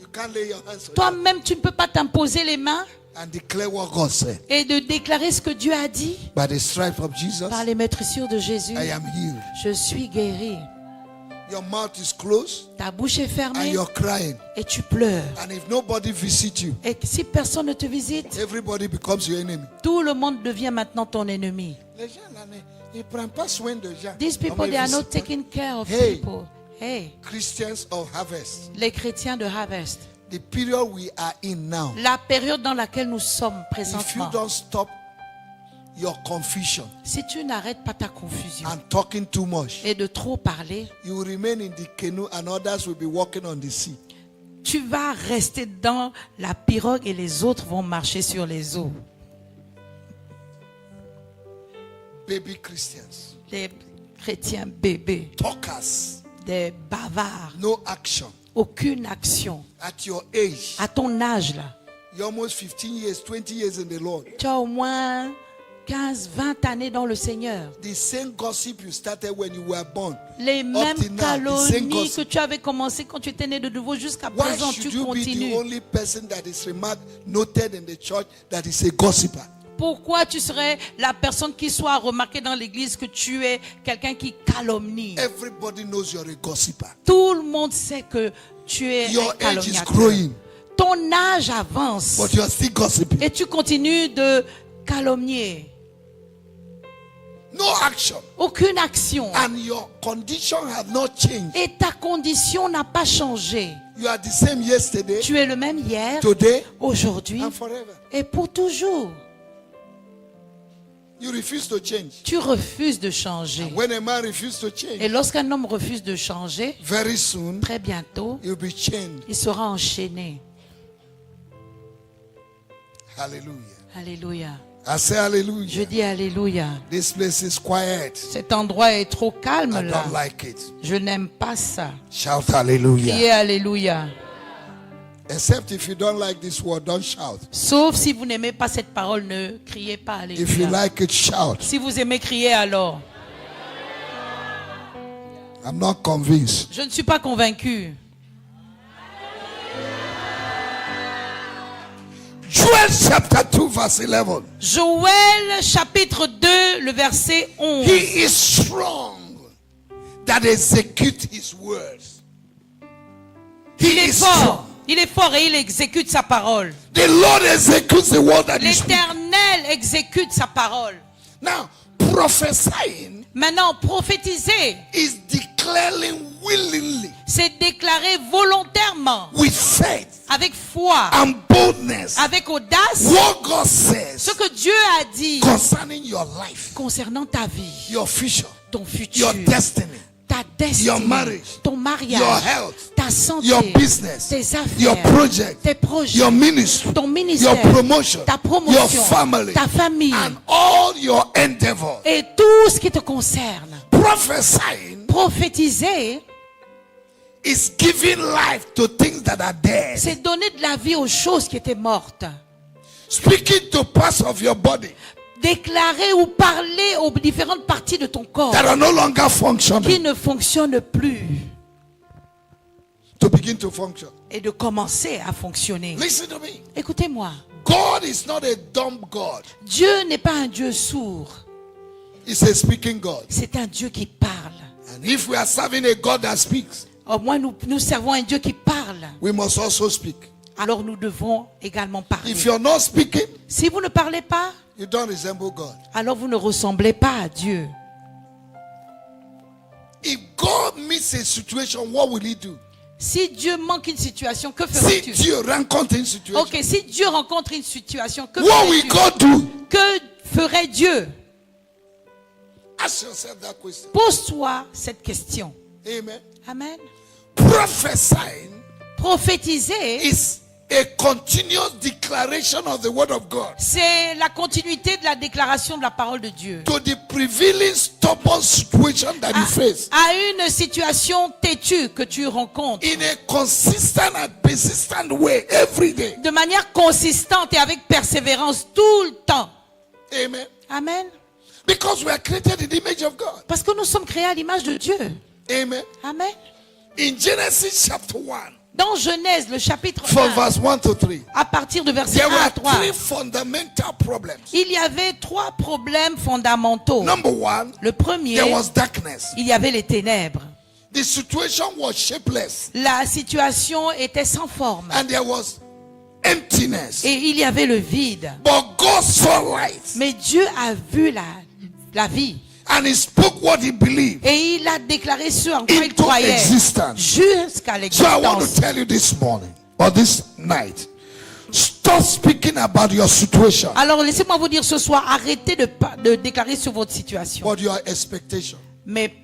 You can't lay your hands on it Toi-même, tu ne peux pas t'imposer les mains and declare what God said. et de déclarer ce que Dieu a dit. By the stripes of Jesus, Par les meurtrissures de Jésus, I am healed. je suis guéri. Your mouth is closed Ta bouche est and fermée you're crying. et tu pleures. And if nobody visits you, Et si personne ne te visite, everybody becomes your enemy. tout le monde devient maintenant ton ennemi. Les gens là, ils prennent pas soin de gens. These people, Comment they are ils not visent? taking care of Hey. people. Hey, Christians of harvest. les chrétiens de Harvest. The period we are in now. La période dans laquelle nous sommes If you présentement. don't stop your confusion Si tu n'arrêtes pas ta confusion and talking too much, et de trop parler, you will remain in the canoe and others will be walking on the sea. tu vas rester dans la pirogue et les autres vont marcher sur les eaux. Baby Christians, Les chrétiens bébés, talkers, des bavards, no action. aucune action. At your age, À ton âge là, you're almost 15 years, 20 years in the Lord. tu as au moins 15, 20 années dans le Seigneur. The same gossip you started when you were born. Les mêmes till now, the same calomnies gossip. que tu avais commencé quand tu étais né de nouveau jusqu'à Why présent, should tu you be the continues. only person that is noted in the church that is a gossiper? Pourquoi tu serais la personne qui soit remarquée dans l'église que tu es quelqu'un qui calomnie? Everybody knows you're a gossiper. Tout le monde sait que tu es Your un age is calomniateur. growing, Ton âge avance but you're still gossiping. et tu continues de calomnier. No action. Aucune action. And your condition has not changed. Et ta condition n'a pas changé. You are the same yesterday, Tu es le même hier, today, aujourd'hui and forever. et pour toujours. You refuse to change. Tu refuses de changer. When a man refuses to Et change, lorsqu'un homme refuse de changer, very soon très bientôt, he'll be chained. il sera enchaîné. Hallelujah. Alléluia. I say Je hallelujah. dis Alléluia. This place is quiet. Cet endroit est trop calme I là. don't like it. Je n'aime pas ça. Shout hallelujah. Criez Alléluia. Except if you don't like this word, don't shout. Sauf si vous n'aimez pas cette parole, ne criez pas If you Alléluia. like it, shout. Si vous aimez crier alors. I'm not convinced. Je ne suis pas convaincu. Joel chapter 2 verse 11. Joël chapitre 2, le verset 11. He is strong that execute his words. Il He est is strong. fort. Il est fort et il exécute sa parole. The Lord executes the word that he speaks. L'Éternel exécute sa parole. Now, prophesying Maintenant, prophétiser, is declaring willingly, c'est déclarer volontairement, with faith avec foi, and boldness, avec audace, what God says ce que Dieu a dit concerning your life, concernant ta vie, your future, ton futur, your destiny, ta destinée, your marriage, ton mariage, your health, ta santé, your business, tes affaires, your project, tes projets, your ministry, ton your ministère, promotion, ta your promotion, family, ta famille and all your endeavors. et tout ce qui te concerne. Prophesying Prophétiser, is giving life to things that are dead. c'est donner de la vie aux choses qui étaient mortes. Speaking to parts of your body Déclarer ou parler aux différentes parties de ton corps that are no longer qui functioning ne fonctionnent plus to begin to function. et de commencer à fonctionner. Listen to me. Écoutez-moi, God is not a dumb God. Dieu n'est pas un Dieu sourd, He's a speaking God. c'est un Dieu qui parle. And if we are serving a God that speaks, Au moins, nous servons un Dieu qui parle. we must also speak. Alors nous devons également parler. If you're not speaking, Si vous ne parlez pas, you don't resemble God. alors vous ne ressemblez pas à Dieu. If God meets a situation, what will he do? Si Dieu manque une situation, que Si ferais-tu? Dieu rencontre une situation, Ok, si Dieu rencontre une situation, que what will ferais-tu? God do? Que ferait Dieu? Ask yourself that question. Pose-toi cette question. Amen. Amen. Prophesying Prophétiser, is a continuous declaration of the word of God c'est la continuité de la déclaration de la parole de Dieu. to the prevailing stubborn situation that you face À une situation têtue que tu rencontres, in a consistent and persistent way every day. de manière consistante et avec persévérance tout le temps. Amen. Amen. Because we are created in the image of God. Parce que nous sommes créés à l'image de Dieu. Amen. Amen. In Genesis chapter 1, Dans Genèse, le chapitre from 1, verse 1 to 3, à partir de verset there 1 à were 3, three fundamental problems. il y avait trois problèmes fondamentaux. Number one, Le premier, there was darkness. il y avait les ténèbres. The situation was shapeless, La situation était sans forme. and there was emptiness. Et il y avait le vide. But God saw light, Mais Dieu a vu la vie. and He spoke what He believed Et il a déclaré ce en quoi il into croyait. existence. Jusqu'à So I want to l'existence. tell you this morning or this night, stop speaking about your situation, Alors laissez-moi vous dire ce soir, arrêtez de déclarer sur votre situation. but your expectation. Mais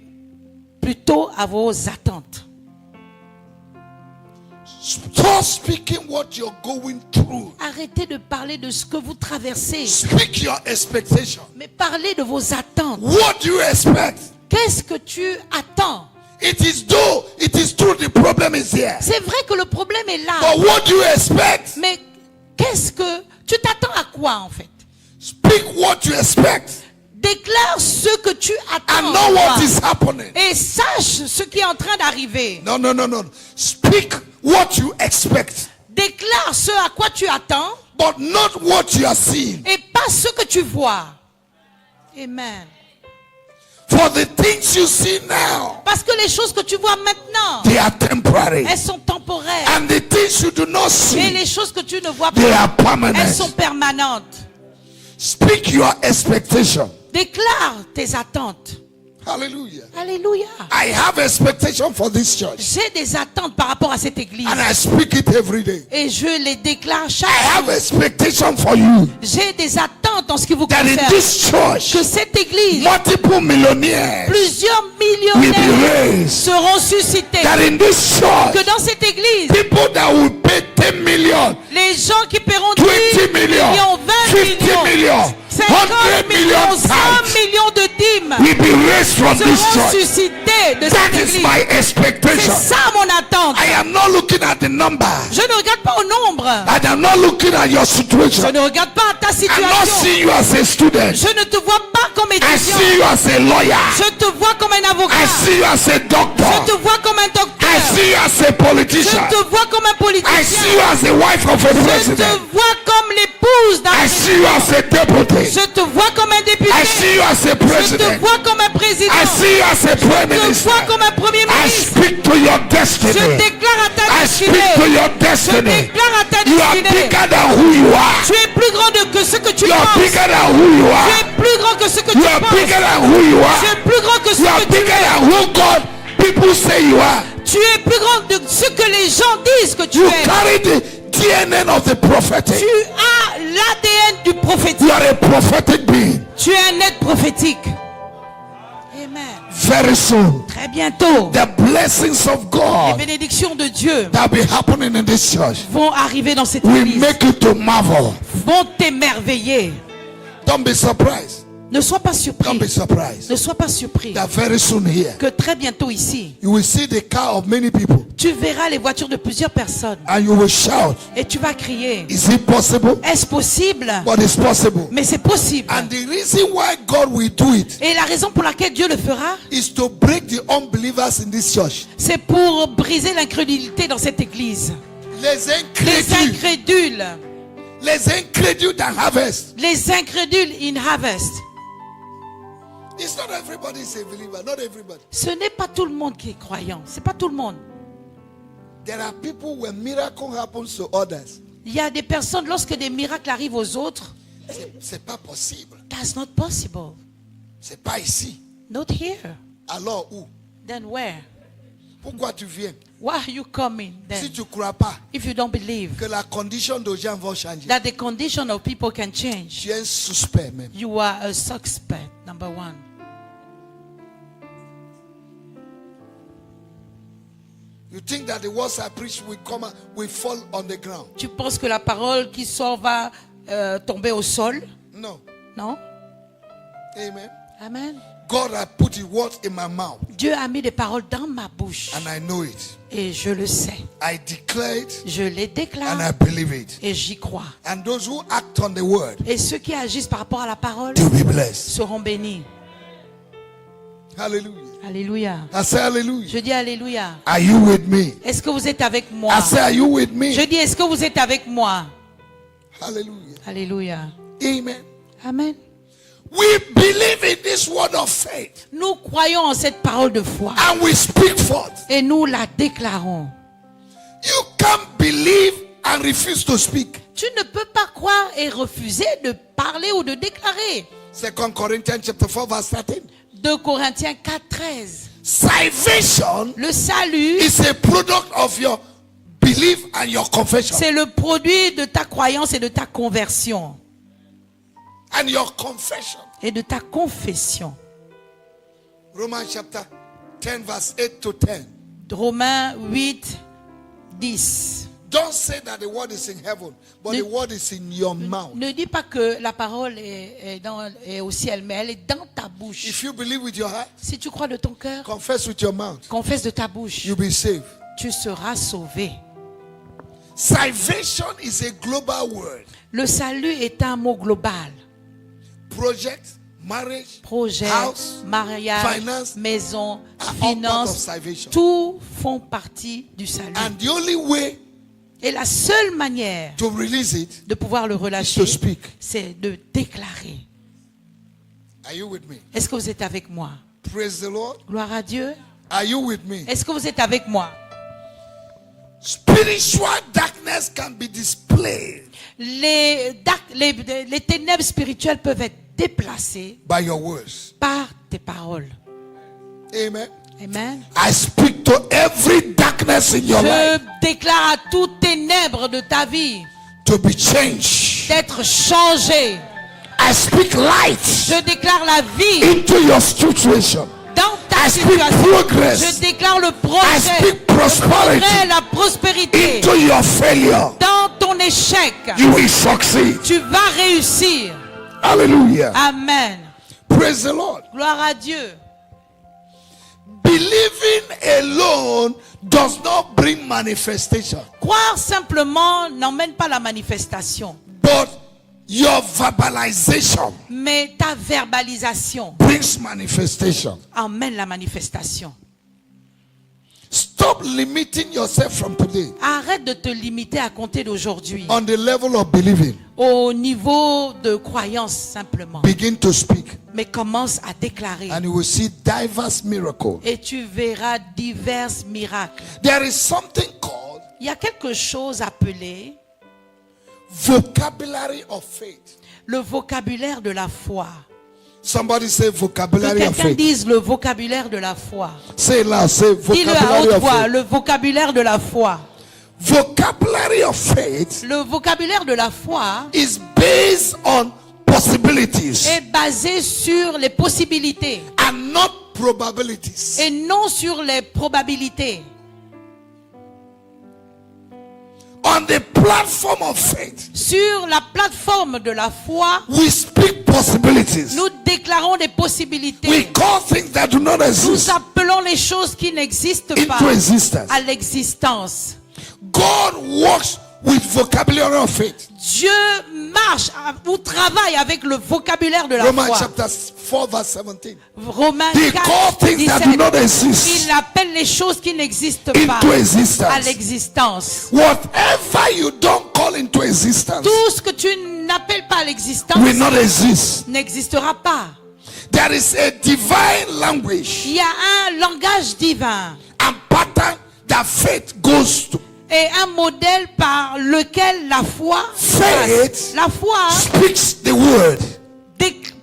plutôt à vos attentes. Stop speaking what you're going through. Arrêtez de parler de ce que vous traversez. Speak your expectation. Mais parlez de vos attentes. What do you expect? Qu'est-ce que tu attends? It is true the problem is here. C'est vrai que le problème est là. But what do you expect? Mais qu'est-ce que tu t'attends à quoi en fait? Speak what you expect Déclare ce que tu attends. and know en what toi. is happening. Et sache ce qui est en train d'arriver. No. Speak what you expect Déclare ce à quoi tu attends but not what you are seeing. et pas ce que tu vois. Amen. For the things you see now, Parce que les choses que tu vois maintenant, they are temporary. elles sont temporaires. And the things you do not Et see, les choses que tu ne vois they are pas, elles sont permanent. permanentes. Speak your expectation. Déclare tes attentes. Hallelujah. Alléluia. I have expectation for this church. J'ai des attentes par rapport à cette église. And I speak it every day. Et je les déclare chaque I have jour. expectation for you. J'ai des attentes en ce qui vous That in concerne. this church, Que cette église, multiple millionaires plusieurs will be millionnaires raised. seront suscités. That in this church, Que dans cette église, people that will pay 10 million, les gens qui paieront 20 10 million, millions, 20 50 millions, million, 50 100 millions, million 100 times millions de dîmes will be raised from this seront church. suscités de That cette is église. my C'est expectation. ça mon attente. I am not looking at the number. Je ne regarde pas au nombre. I am not looking at your Je situation. ne regarde pas à ta I'm not situation. seeing you as a student. Je ne te vois pas comme I étudiant. see you as a lawyer. Je te vois comme un avocat. I see you as a Je doctor. te vois comme un I docteur. see you as a Je politician. te vois comme un I see politicien. you as the wife of a Je te president. vois comme l'épouse d'un I see you as a deputy. Je te vois comme un député. I see you as a Je te president. vois comme un président. I see you as a prime Je te minister. vois comme un premier I ministre. speak to your Je destiny. déclare à ta I speak to destinée. your Je destiny. déclare à ta You are destinée. bigger than who you are. Tu es plus grand que ce que tu You are penses. bigger than who you Tu are. es plus grand que ce que You tu are penses. bigger than who you Tu are. es plus grand que ce You are que tu bigger es. than who God people say you are. Tu es plus grand de ce que les gens disent que tu You es. carry the DNA of the prophetic. Tu as l'ADN du prophétique. You are a prophetic being. Tu es un être prophétique. Amen. Very soon, Très bientôt, the blessings of les God bénédictions de Dieu that will be happening in this church vont arriver dans cette will église. make you to marvel. Vont t'émerveiller. Don't be surprised. Ne sois pas Don't surpris. be surprised. Ne sois pas surpris That very soon here, que très bientôt ici, you will see the car of many people tu verras les voitures de plusieurs personnes and you will shout, et tu vas crier. is it possible? Est-ce possible? But it's possible. Mais c'est possible. And the reason why God will do it Et la raison pour laquelle Dieu le fera, is to break the unbelievers in this church. c'est pour briser l'incrédulité dans cette église. Les Les incrédules. incrédules. Les incrédules dans harvest. Les incrédules in harvest. It's not everybody is a believer. Not everybody. Ce n'est pas tout le monde qui est croyant. C'est pas tout le monde. There are people when miracle happens to others. Il y a des personnes, lorsque des miracles arrivent aux autres, C'est pas possible. that's not possible. C'est pas ici. Not here. Alors où? Then where? Pourquoi tu viens? Why are you coming Si then? tu crois pas If you don't believe que la condition de gens va changer, that the condition of people can change, tu es un suspect même. you are a suspect, number one. You think that the words I preach will come out, will fall on the ground? Tu penses que la parole qui sort va tomber au sol? No. Non? Amen. Amen. God has put the words in my mouth Dieu a mis des paroles dans ma bouche and I know it. et je le sais. I declare it Je les and I déclare believe it. et j'y crois. And those who act on the word, Et ceux qui agissent par rapport à la parole they will be blessed. seront bénis. Hallelujah. Alléluia. I say hallelujah. Je dis Alléluia. Are you with me? Est-ce que vous êtes avec moi? I say, are you with me? Je dis, est-ce que vous êtes avec moi? Hallelujah. Alléluia. Amen. Amen. We believe in this word of faith Nous croyons en cette parole de foi and we speak forth. et nous la déclarons. You can't believe and refuse to speak. Tu ne peux pas croire et refuser de parler ou de déclarer. 2 Corinthians chapter 4 verse 13. 2 Corinthiens 4:13. Salvation Le salut, is a product of your belief and your confession. c'est le produit de ta croyance et de ta conversion And your confession. et de ta confession. Romans chapter 10 verse 8 to 10. Romains 8:10. Don't say that the word is in heaven, but the word is in your mouth. Ne dis pas que la parole est au ciel, mais elle est dans ta bouche. If you believe with your heart, Si tu crois de ton cœur, confess with your mouth, confesse de ta bouche, you'll be saved. tu seras sauvé. Salvation is a global word. Le salut est un mot global. Project, marriage, Projet, house, mariage, finance, maison, are all part of finance, salvation. tout font partie du salut. And the only way Et la seule manière to release it de pouvoir le is relâcher, to speak. c'est de déclarer. Are you with me? Est-ce que vous êtes avec moi? Praise the Lord. Gloire à Dieu. Are you with me? Est-ce que vous êtes avec moi? Spiritual darkness can be displayed Les ténèbres spirituelles peuvent être déplacées by your words. par tes paroles. Amen. Amen. I speak to every darkness in your Je life déclare à toute ténèbre de ta vie to be changed. d'être changée. I speak light Je déclare la vie into your situation. dans ta I speak situation. progress. Je déclare le I progrès, speak prosperity la prospérité. into your failure. Dans ton échec, You will succeed. tu vas réussir. Hallelujah. Amen. Praise the Lord. Gloire à Dieu. Believing alone does not bring manifestation, Croire simplement n'emmène pas la manifestation, but your verbalization mais ta verbalisation brings manifestation. emmène la manifestation. Stop limiting yourself from today Arrête de te limiter à compter d'aujourd'hui on the level of believing. au niveau de croyance simplement, Begin to speak, mais commence à déclarer and you will see diverse miracles. et tu verras divers miracles. There is something called Il y a quelque chose appelé vocabulary of faith. le vocabulaire de la foi. Somebody say Que vocabulary of quelqu'un faith. dise le vocabulaire de la foi. Say it loud. Say Dis-le à vocabulary haute of voix, faith. le vocabulaire de la foi. Vocabulary of faith Le vocabulaire de la foi is based on possibilities est basé sur les possibilités and not probabilities. et non sur les probabilités. On the platform of faith, Sur la plateforme de la foi, we speak possibilities. nous déclarons des We possibilités. call things that do not Nous exist appelons les choses qui n'existent pas into existence. à l'existence. God works with vocabulary of faith. Dieu marche ou travaille avec le vocabulaire de la Romans foi. chapter 4 verse 17. Romains He 4, called things that do 17. not exist Il appelle les choses qui n'existent pas into existence. à l'existence. Whatever you don't call into existence Tout ce que tu n'appelles pas à l'existence will not exist. n'existera pas. There is a divine language Il y a un langage divin and pattern that faith goes to. et un modèle par lequel la foi Faith passe. La foi speaks the word,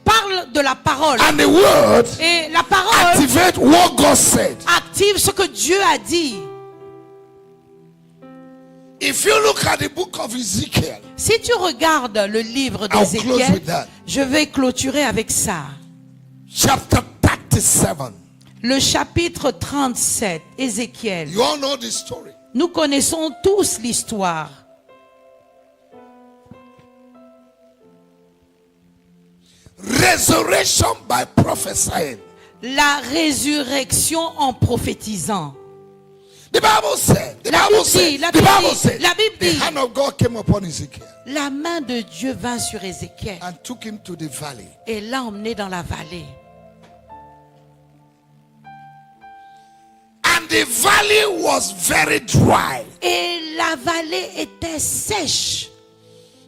parle de la parole and the word et la parole activate what God said. active ce que Dieu a dit. If you look at the book of Ezekiel, Si tu regardes le livre I'll close d'Ézéchiel, with that. je vais clôturer avec ça. chapter 37, Le chapitre 37, Ézéchiel. you all know the story. Nous connaissons tous l'histoire. Resurrection by prophesying. La résurrection en prophétisant. The Bible said, the La Bible Bible said, dit, la the Bible Bible dit, said, la Bible the dit. hand of God came upon Ezekiel La main de Dieu vint sur Ézéchiel and took him to the valley. et l'a emmené dans la vallée. And the valley was very dry. Et la vallée était sèche.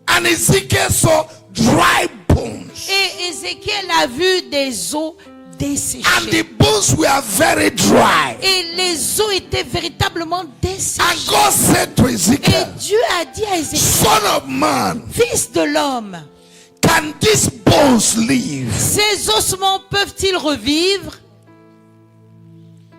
And Ezekiel saw dry bones. Et Ézéchiel a vu des eaux And the desséchées. bones were very dry. Et les eaux étaient véritablement And desséchées. God said to Et Ezekiel, Dieu a dit à Ézéchiel, Son of man, fils de l'homme, can these bones live? ces ossements peuvent-ils revivre?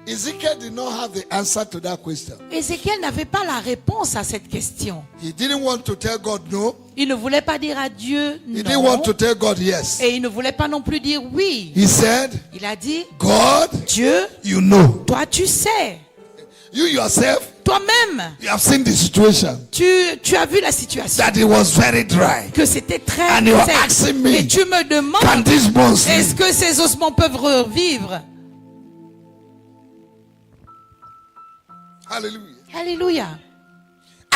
Ezekiel did not have the answer to that question. Ézéchiel n'avait pas la réponse à cette question. He didn't want to tell God no. Il ne voulait pas dire à Dieu He didn't want non. to tell God yes. Et il ne voulait pas non plus dire oui. He said, Il a dit, God, Dieu, you know. toi tu sais. You yourself, Toi-même, you have seen the situation. tu as vu la situation. That it was very dry. Que c'était très And you are sec. asking me, Et tu me Can demandes, these bones est-ce live? que ces ossements peuvent revivre? Hallelujah. Alléluia.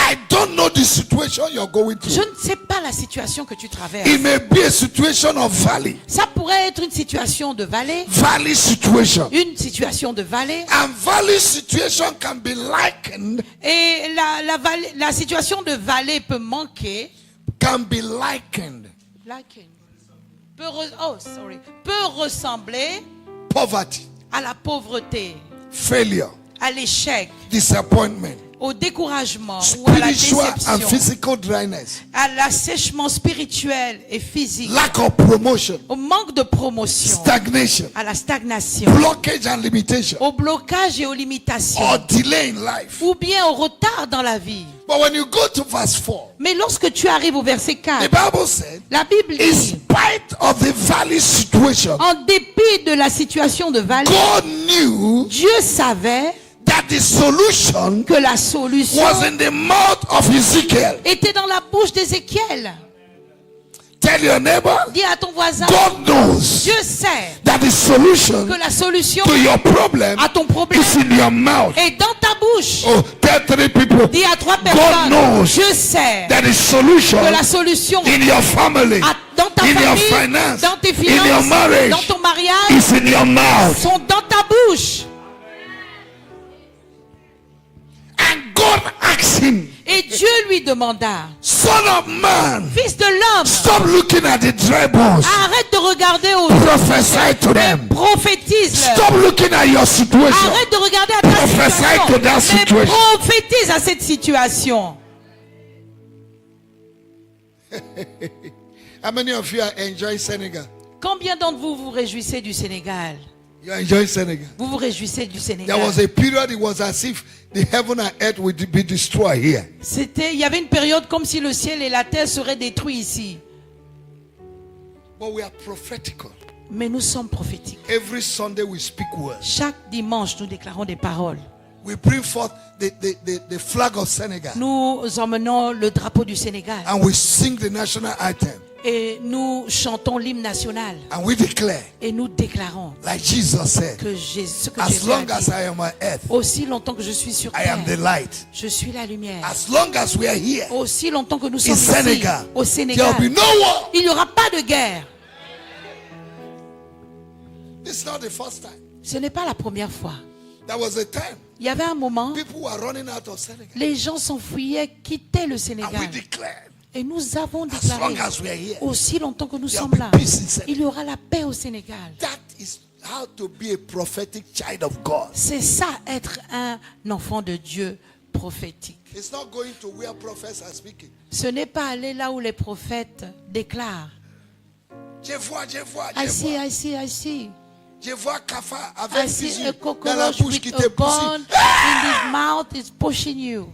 I don't know the situation you're going Je through. ne sais pas la situation que tu traverses. It may be a situation of valley. Ça pourrait être une situation de vallée, Valley situation. une situation de vallée. And valley situation can be likened, Et la situation de vallée peut manquer. can be likened. Peut ressembler Poverty, à la pauvreté, failure, à l'échec, disappointment, au découragement ou à la spiritual and déception, physical dryness, à l'assèchement spirituel et physique, lack of promotion, au manque de promotion, stagnation, à la stagnation, blockage and limitation, au blocage et aux limitations, or delay in life. ou bien au retard dans la vie. But when you go to verse 4, Mais lorsque tu arrives au verset the 4, Bible said, la Bible in dit, spite of the valley situation, en dépit de la situation de vallée, God knew Dieu savait that the solution que la solution was in the mouth of Ezekiel. était dans la bouche d'Ézéchiel. Tell your neighbor, Dis à ton voisin, God knows Dieu sait that the solution que la solution to your problem à ton problème is in your mouth. est dans ta bouche. Oh, tell 3 people, Dis à 3 God personnes, knows Dieu sait that the solution que la solution in your family, dans ta in your famille, finance, dans tes in your finances, marriage, dans ton mariage, is in your mouth. sont dans ta bouche. And God asked him, Et Dieu lui demanda, Son of man, fils de l'homme, stop looking at the dry bones. arrête de regarder aux Prophesy to them. prophétise-leur. Stop looking at your situation. Arrête de regarder à ta Prophesy to that situation. Mais situation. prophétise à cette situation. How many of you are enjoying Senegal? Combien d'entre vous vous réjouissez du Sénégal? You are enjoying Senegal. Vous vous réjouissez du There Sénégal. was a period, it was as if the heaven and earth would be destroyed here. Il y avait une période comme si le ciel et la terre seraient détruits ici. But we are prophetical. Mais nous sommes prophétiques. Every Sunday we speak words. Chaque dimanche, nous déclarons des paroles. We bring forth the flag of Senegal. Nous emmenons le drapeau du Sénégal. And we sing the national anthem. Et nous chantons l'hymne national. And we declare, Et nous déclarons like Jesus said, que ce que as Jésus long a as dit. I am on earth, Aussi longtemps que je suis sur I am the terre, light. je suis la lumière. As long as we are here Aussi longtemps que nous in sommes ici, Senegal, au there will Sénégal, be no war. il n'y aura pas de guerre. This is not the first time. Ce n'est pas la première fois. There was a time Il y avait un moment, people were running out of Senegal. les gens s'enfuyaient, quittaient le And we Sénégal. declared, Et nous avons as déclaré, long as we are here, aussi longtemps que nous there sommes will là, be peace in Senegal. il y aura la paix au Sénégal. That is how to be a prophetic child of God. C'est ça, être un enfant de Dieu prophétique. It's not going to where prophets are speaking. Ce n'est pas aller là où les prophètes déclarent. Je vois, I see. Je vois Kafa I avec see Jésus a dans la cockroach bouche with qui a te pousse. gun in his mouth is pushing you.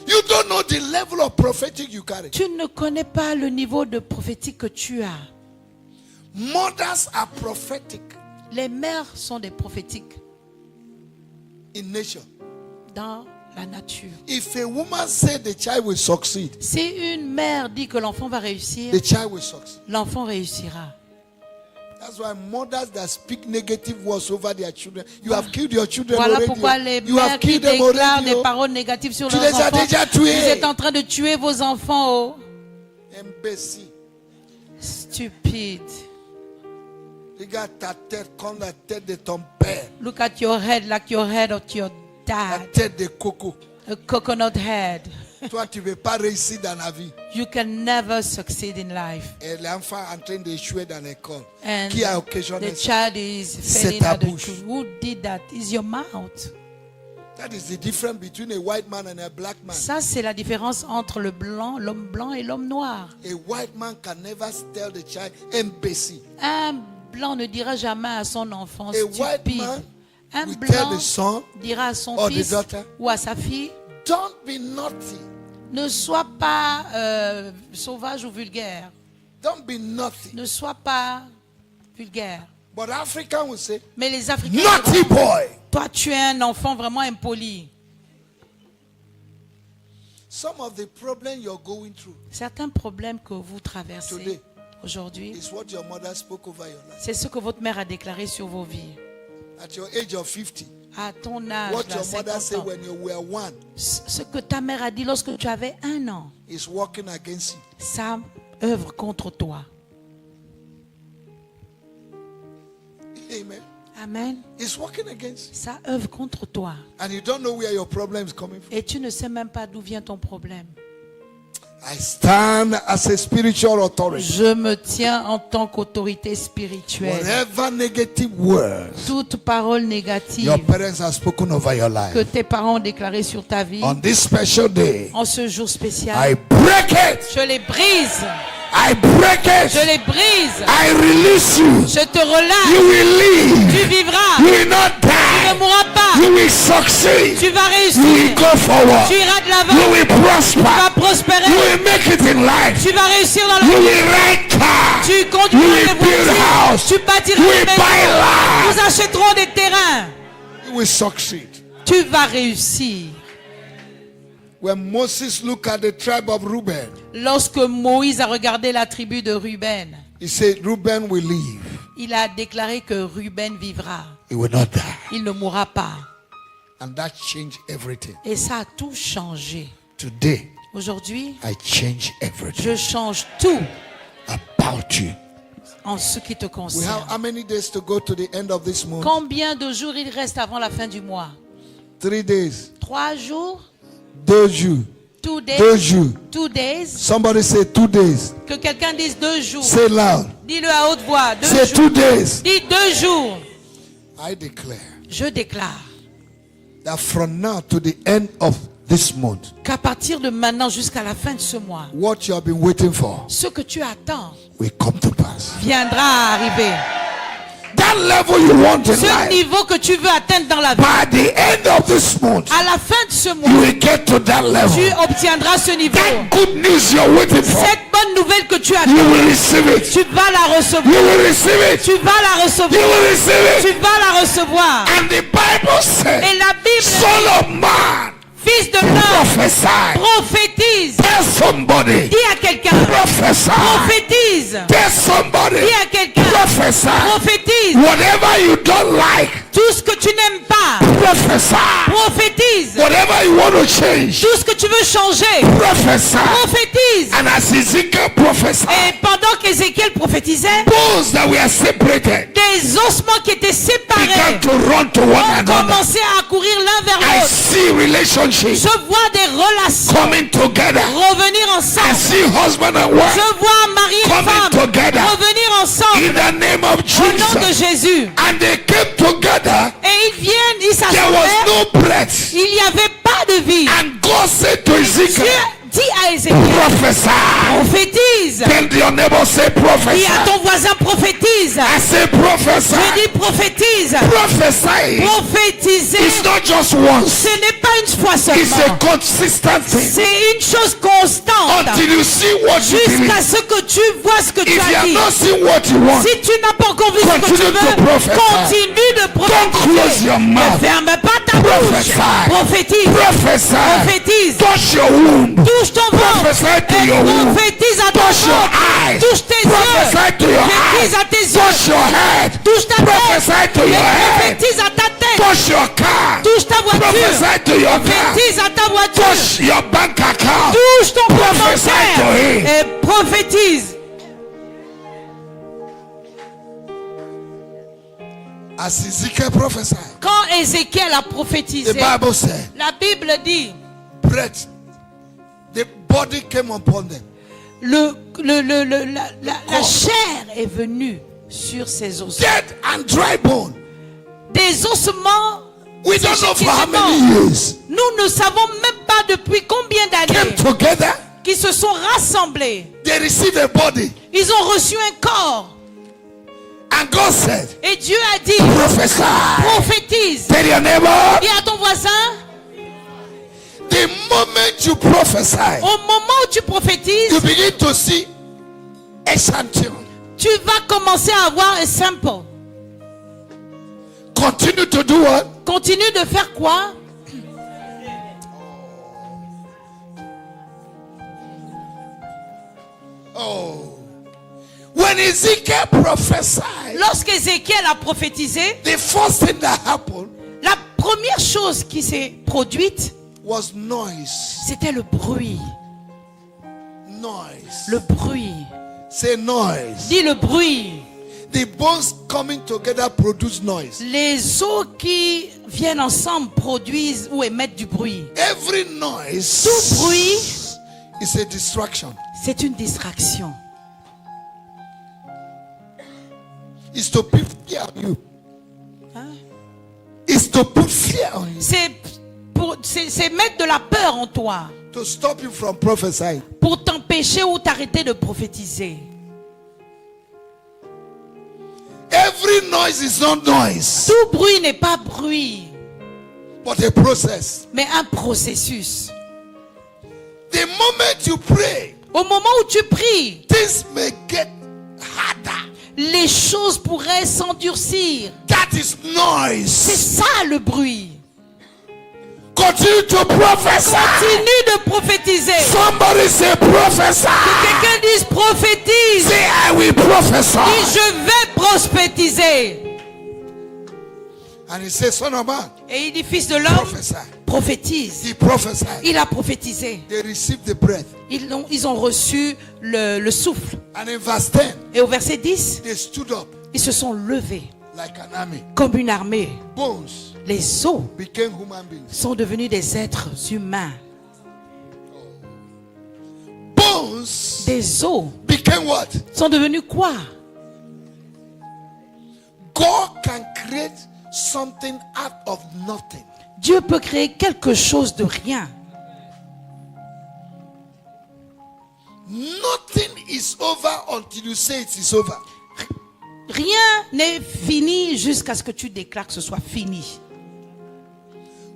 You don't know the level of prophetic you carry. Tu ne connais pas le niveau de prophétique que tu as. Mothers are prophetic Les mères sont des prophétiques in nature. dans la nature. If a woman said the child will succeed, Si une mère dit que l'enfant va réussir, the child will succeed. l'enfant réussira. That's why mothers that speak negative words over their children, you have killed your children Voilà already. pourquoi les You mères have qui killed them déclarent already. des paroles négatives sur Tu leurs les as enfants, déjà tués. vous êtes en train de tuer vos enfants. Oh. Imbécile. Stupide. Regarde ta tête comme la tête de ton père. Look at your head like your head of your La dad. tête de coco. A coconut head. Toi, tu ne veux pas réussir dans la vie. You can never succeed in life. Et l'enfant est en train d'échouer dans l'école. And Qui a occasionné the ça? child is C'est failing ta at the bouche. school. Who did that? Is your mouth. That is the difference between a white man and a black man. Ça, c'est la différence entre le blanc, l'homme blanc et l'homme noir. A white man can never tell the child, imbécile. Un blanc ne dira jamais à son enfant A white stupide. man Un will tell blanc the son, dira à son or the fils daughter, ou à sa fille, don't be naughty. ne sois pas sauvage ou vulgaire. Don't be naughty. Ne sois pas vulgaire. But African will say, Mais les Africains naughty diront, boy. toi tu es un enfant vraiment impoli. Some of the problem you're going through Certains problèmes que vous traversez Today. aujourd'hui, is what your mother spoke over your life. c'est ce que votre mère a déclaré sur vos vies. At your age of 50, À ton âge, what là, your mother 50 said ans, when you were 1 ce que ta mère a dit lorsque tu avais 1 an, is working against you. ça œuvre contre toi. Amen. Amen. It's working against you. Ça œuvre contre toi. And you don't know where your problem is coming from. Et tu ne sais même pas d'où vient ton problème. I stand as a spiritual authority. Je me tiens en tant qu'autorité spirituelle. Whatever negative words Toute parole négative your parents have spoken over your que life, tes parents ont déclarée sur ta vie, on this special day, en ce jour spécial, I break it. je les brise. I break Je it. les brise. I release you. Je te You relâche. will live. Tu vivras. You will not Tu ne die. mourras pas. You will succeed. Tu vas You will réussir. go forward. Tu iras de You l'avant. will Tu vas prosper. You prospérer. will make it in life. Tu vas réussir dans la You vie. will ride car. Tu You conduiras will des build voitures. house. Tu bâtiras You des will buy maisons. land. Nous achèterons des terrains. You will succeed. Tu vas réussir. When Moses looked at the tribe of Reuben, Lorsque Moïse a regardé la tribu de Ruben, he said, Reuben will live. il a déclaré que Ruben vivra. He will not die. Il ne mourra pas. And that changed everything. Et ça a tout changé. Today, Aujourd'hui, I change everything je change tout about you. en ce qui te We have concerne. how many days to go to the end of this month? Combien de jours il reste avant la fin du mois? 3 days. 3 jours? 2 jours. 2 days? 2 jours. 2 days? Somebody say 2 days. Que quelqu'un dise 2 jours. Say loud. Dis-le à haute voix. 2 Say jours. 2 days. Dis 2 jours. I declare Je déclare that from now to the end of this month, qu'à partir de maintenant jusqu'à la fin de ce mois, what you have been waiting for ce que tu attends will come to pass. viendra à arriver. That level you want in Ce life, niveau que tu veux atteindre dans la vie, by the end of this month, à la fin de ce you mois, will get to that tu level. obtiendras ce niveau. That good news you're waiting for, Cette bonne nouvelle que tu you attends, will receive it. tu vas la You recevoir. will receive it. Tu vas la You recevoir. will receive Tu it. vas la recevoir. And the Bible Et says, la Bible Son dit, of man, fils de l'homme, prophesy. prophétise. Tell somebody. Dis à quelqu'un, Prophesy. prophétise. Tell somebody. Dis à quelqu'un, Prophesy. prophétise. Whatever you don't like, Tout ce que tu n'aimes pas, prophesy. prophétise. Whatever you want to change, Tout ce que tu veux changer, prophesy. prophétise. And as Ezekiel prophesied, Et pendant qu'Ézéchiel prophétisait, bones that were separated des ossements qui étaient séparés began to run to one ont another. commencé à courir l'un vers I l'autre. see relationships Je vois des relations coming together. revenir I ensemble. see husband and wife Je vois mari et coming femme together revenir ensemble in the name of au nom de Jesus. Jésus. And they came together. Et ils viennent, ils There s'assemblaient. was no breath. Il n'y avait pas de vie. And God said to Dieu Ezekiel, dit à Ézéchiel, prophesy. prophétise. Tell your neighbor, say Dis prophesy. à ton voisin, prophétise. I say Je prophesy. dis prophétise. Prophesy. Prophétiser, It's not just once. ce n'est pas une fois It's a seulement. consistent thing. C'est une chose constante. Until you see what you Jusqu'à believe. ce que tu vois ce que tu If you as have dit. not seen what you want, Si tu n'as pas encore vu ce que tu Continue to veux, prophesy. continue de don't close prophétiser. your Ne mouth. ferme pas ta bouche. Prophesy. Prophétise. Prophesy. Prophétise. Touch your womb. Touche ton ventre. Prophesy to Et your womb. prophétise à ton Touch your ventre. eyes. Touche tes yeux. Prophesy to your Prophétise eyes. à tes Touch yeux. your head. Touche ta tête. Prophesy to Et your head. prophétise à ta tête. Touch your car. Touche ta voiture. Prophesy to your car. Prophétise à ta voiture. Touch your bank account. Touche ton compte Prophesy to bancaire. him. Et prophétise. As Ezekiel prophesied, Quand Ézéchiel a the prophétisé, Bible said, la Bible dit, breath, the body came upon them. la chair est venue sur ses os. Dead and dry bone. Des ossements, We don't know for how Effectivement. many years. nous ne savons même pas depuis combien Came d'années, together. qui se sont rassemblés. They received a body. Ils ont reçu un corps. And God said, Et Dieu a dit, prophesy. prophétise. Tell your neighbor, Dis à ton voisin, the moment you prophesy, au moment où tu prophétises, you begin to see echantion. tu vas commencer à avoir un sample. Continue to do what? Continue de faire quoi? Oh. When Ezekiel prophesied, Lorsqu'Ézéchiel a prophétisé, the first thing that happened, la première chose qui s'est produite, was noise. c'était le bruit. Noise. Le bruit. Say noise. Dis le bruit. The bones coming together produce noise. Les os qui viennent ensemble produisent ou émettent du bruit. Every noise Tout bruit, is a distraction. c'est une distraction. It's to put fear on you. Hein? It's to put fear on you. C'est mettre de la peur en toi To stop you from prophesying. pour t'empêcher ou t'arrêter de prophétiser. Every noise is not noise, Tout bruit n'est pas bruit, but a process. mais un processus. The moment you pray, Au moment où tu pries, things may get harder. les choses pourraient s'endurcir. That is C'est noise. ça le bruit. Continue to prophesy. Continue de prophétiser. Somebody say prophesy. Quelqu'un dise prophétise. Say I will prophesy. Dis je vais prophétiser. And he says, son of man, Et il dit fils de l'homme, prophesy. prophétise. He prophesied. Il a prophétisé. They received the breath. Ils ont reçu le souffle. And in verse 10, Et au verset 10, they stood up ils se sont levés like an army. comme une armée. Bones Les os became human beings. sont devenus des êtres humains. Bones Des os became what? sont devenus quoi? God can create something out of nothing. Dieu peut créer quelque chose de rien. Nothing is over until you say it is over. Rien n'est fini jusqu'à ce que tu déclares que ce soit fini.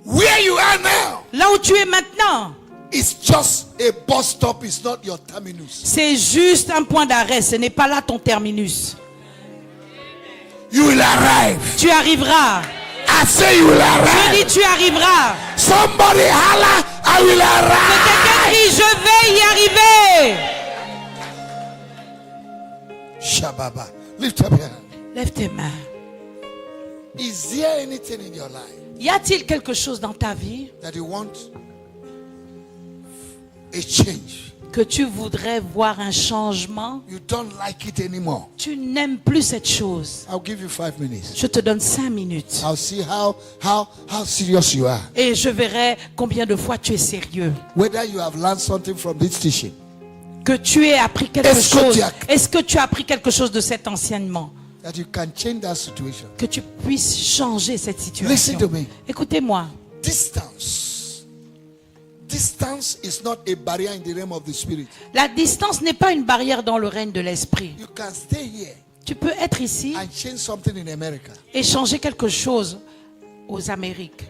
Where you are now, Là où tu es maintenant, it's just a bus stop, it's not your terminus. c'est juste un point d'arrêt. Ce n'est pas là ton terminus. You will arrive. Tu arriveras. I say you will Je arrive. dis tu arriveras. Somebody holla, I will Que arrive. quelqu'un crie je vais y arriver. Shababa. Lift up your hand. Lève tes mains. Is there anything in your life Y a-t-il quelque chose dans ta vie that you want a change? que tu voudrais voir un changement? You don't like it anymore. Tu n'aimes plus cette chose. I'll give you 5 minutes. Je te donne 5 minutes. I'll see how serious you are. Et je verrai combien de fois tu es sérieux. Whether you have learned something from this teaching. Que tu aies appris quelque Est-ce que chose. tu as- Est-ce que tu as appris quelque chose de cet enseignement? That you can change that situation. Que tu puisses changer cette situation. Listen to me. Écoutez-moi. Distance. Distance is not a barrier in the realm of the spirit. La distance n'est pas une barrière dans le règne de l'esprit. You can stay here Tu peux être ici and change something in America. et changer quelque chose aux Amériques.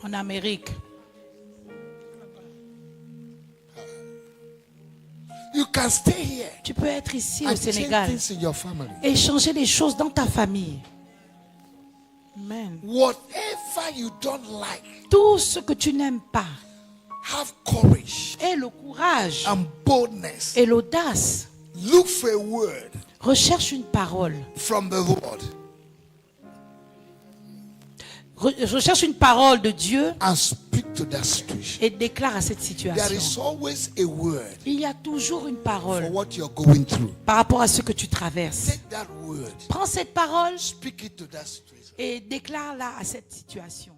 En Amérique. You can stay here Tu peux être ici au and change Sénégal things in your family. et changer les choses dans ta famille. Amen. Whatever you don't like, Tout ce que tu n'aimes pas, have courage et le courage and boldness. et l'audace. Look for a word Recherche une parole. from the Lord Recherche une parole de Dieu and speak to that situation. et déclare à cette There situation. is always a word Il y a toujours une for parole what you're going through. par rapport à ce que tu traverses. Take that word, Prends cette parole speak it to that situation. et déclare-la à cette situation.